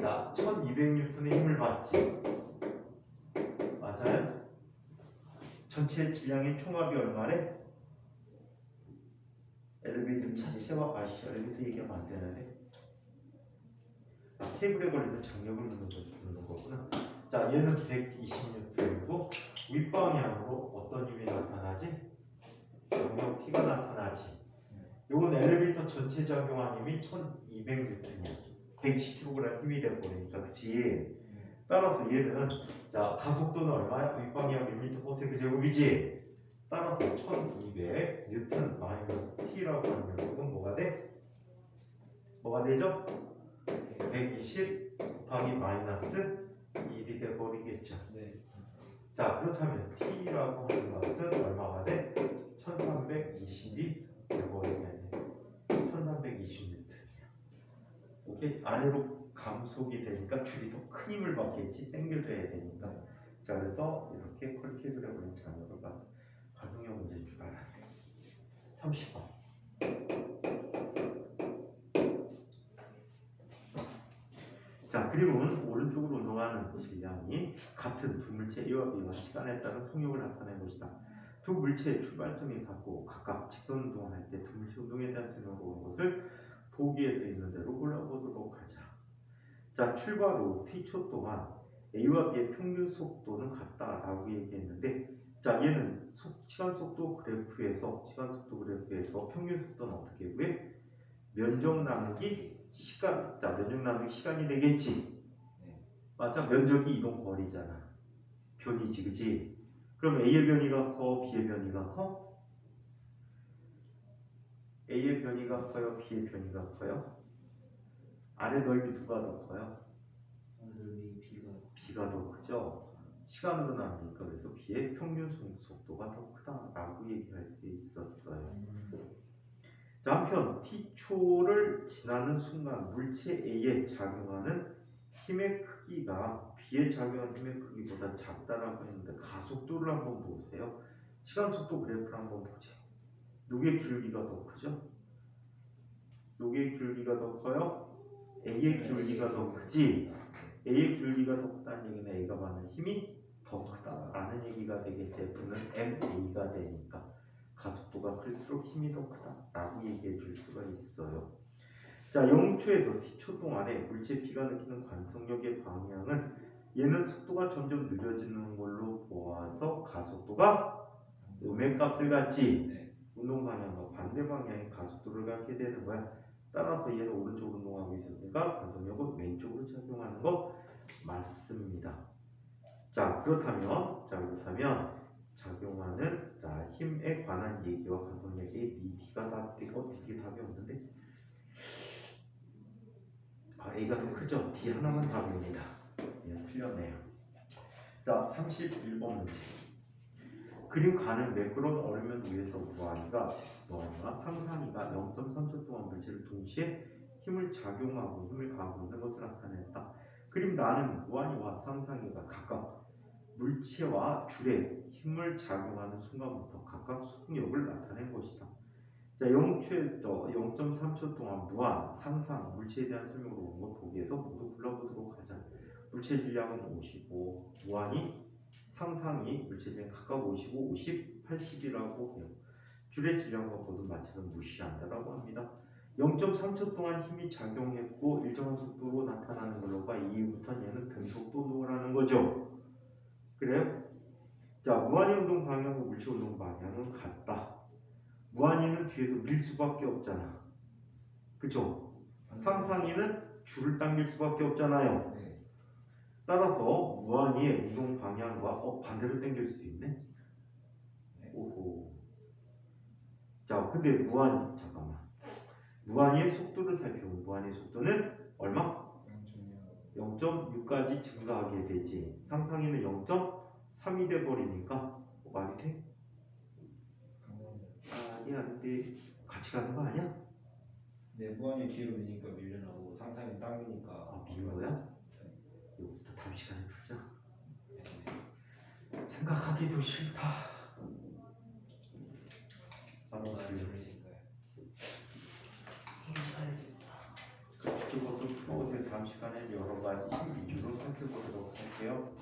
자 1200N의 힘을 받지. 맞아요? 전체 질량의 총합이 얼마래? 엘리베이터 차체와 엘리베이터 얘기하면 안 되는데. 테이블에 걸리는 장력을 묻는 거구나. 자, 얘는 120N이고 윗방향으로 어떤 힘이 나타나지? 장력 T가 나타나지. 요건 엘리베이터 전체 작용한 힘이 1200N이야. 120kg 힘이 돼버리니까, 그치? 따라서 얘는 자 가속도는 얼마야? 윗방향 1m/s 제곱이지. 따라서 1200N 마이너스 T라고 하는 녀석은 뭐가 돼? 뭐가 되죠? 120 곱하기 마이너스 1이 돼버리겠죠. 네. 자, 그렇다면 T라고 하는 것은 얼마가 돼? 1320이 돼버리면 1320N. 오케이? 아래로 감속이 되니까 줄이 더 큰 힘을 받겠지. 당겨줘야 되니까. 자, 그래서 이렇게 컬티브를 해버린 자녀를 가정형 문제인 줄 알았네. 30번. 자, 그림은 오른쪽으로 운동하는 질량이 같은 두 물체 A와 B가 시간에 따른 속력을 나타낸 것이다. 두 물체의 출발점이 같고 각각 직선 운동을 할 때 두 물체 운동에 대한 설명을 보는 것을 보기에서 있는 대로 골라보도록 하자. 자, 출발 후 t초 동안 A와 B의 평균 속도는 같다라고 얘기했는데, 자, 얘는 시간 속도 그래프에서 평균 속도는 어떻게 구해? 면적 나누기 시간. 자, 면적 나누기 시간이 되겠지. 맞아? 면적이 이동 거리잖아. 변이지, 그지? 그럼 A의 변이가 커, B의 변이가 커? A의 변이가 커요, B의 변이가 커요? 아래 넓이 누가 더 커요? 넓이 B가 더 크죠? 시간으로 나누니까. 그래서 B의 평균 속도가 더 크다라고 얘기할 수 있었어요. 자, 한편 t초를 지나는 순간 물체 A에 작용하는 힘의 크기가 B에 작용하는 힘의 크기보다 작다라고 했는데, 가속도를 한번 보세요. 시간 속도 그래프를 한번 보죠. 누구의 기울기가 더 크죠? 누구의 기울기가 더 커요? A의 기울기가 더 크지. A의 기울기가 더 크다는 얘기는 A가 받는 힘이 더 크다라는 얘기가 되겠지. F는 MA가 되니까 가속도가 클수록 힘이 더 크다라고 얘기해 줄 수가 있어요. 자, 0초에서 t초 동안에 물체 B가 느끼는 관성력의 방향은, 얘는 속도가 점점 느려지는 걸로 보아서 가속도가 음의 값을 갖지. 운동 방향과 반대 방향의 가속도를 갖게 되는 거야. 따라서 얘는 오른쪽으로 운동하고 있었으니까 관성력은 왼쪽으로 작용하는 거 맞습니다. 자, 그렇다면 작용하는 힘에 관한 얘기와 관성력의 B가 답이 어떻게 답이 없는데? A가 더 크죠? D 하나만 답입니다. 예, 틀렸네요. 자, 31번 문제. 그림 가는 매끄러운 얼면 위에서 무한이가 상상이가 0.3초 동안 물체를 동시에 힘을 작용하고 힘을 가하고 있는 것을 나타냈다. 그림 나는 무한이와 상상이가 각각 물체와 줄에 힘을 작용하는 순간부터 각각 속력을 나타낸 것이다. 자, 0.3초 동안 무한, 상상, 물체에 대한 설명으로 온 것 보기에서 모두 불러보도록 하자. 물체 질량은 55, 무한이, 상상이 물체 질량 각각 55, 50, 80이라고 해요. 줄의 질량과 모두 마찰은 무시한다라고 합니다. 0.3초 동안 힘이 작용했고 일정한 속도로 나타나는 걸로 봐. 이후부터는 얘는 등속도 운동을 하는 거죠. 그래요? 자, 무한의 운동 방향과 물체 운동 방향은 같다. 무한이는 뒤에서 밀 수밖에 없잖아. 그쵸? 상상이는 줄을 당길 수밖에 없잖아요. 따라서 무한이의 운동 방향과 반대로 당길 수 있네. 오호. 자, 근데 무한이의 속도를 살펴보면 무한이의 속도는 얼마? 0.6까지 증가하게 되지. 상상이는 0.3이 돼버리니까 말이 돼? 아니, 안돼. 같이 가는 거 아니야? 네, 무한히 뒤로 미니까 밀려나고 상상이 당기니까 미는 거야? 이거부터 다음 시간에 풀자. 생각하기도 싫다. 졸리실 거예요. 그쪽으로도 풀어보세요. 다음 시간에 여러 가지 힘 위주로 살펴보도록 할게요.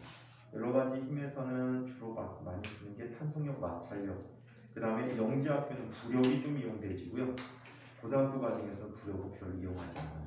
여러 가지 힘에서는 주로 많이 쓰는 게 탄성력, 마찰력. 그 다음에 영재학교는 부력이 좀 이용되지고요. 고등학교 과정에서 부력을 별로 이용하지 않아요.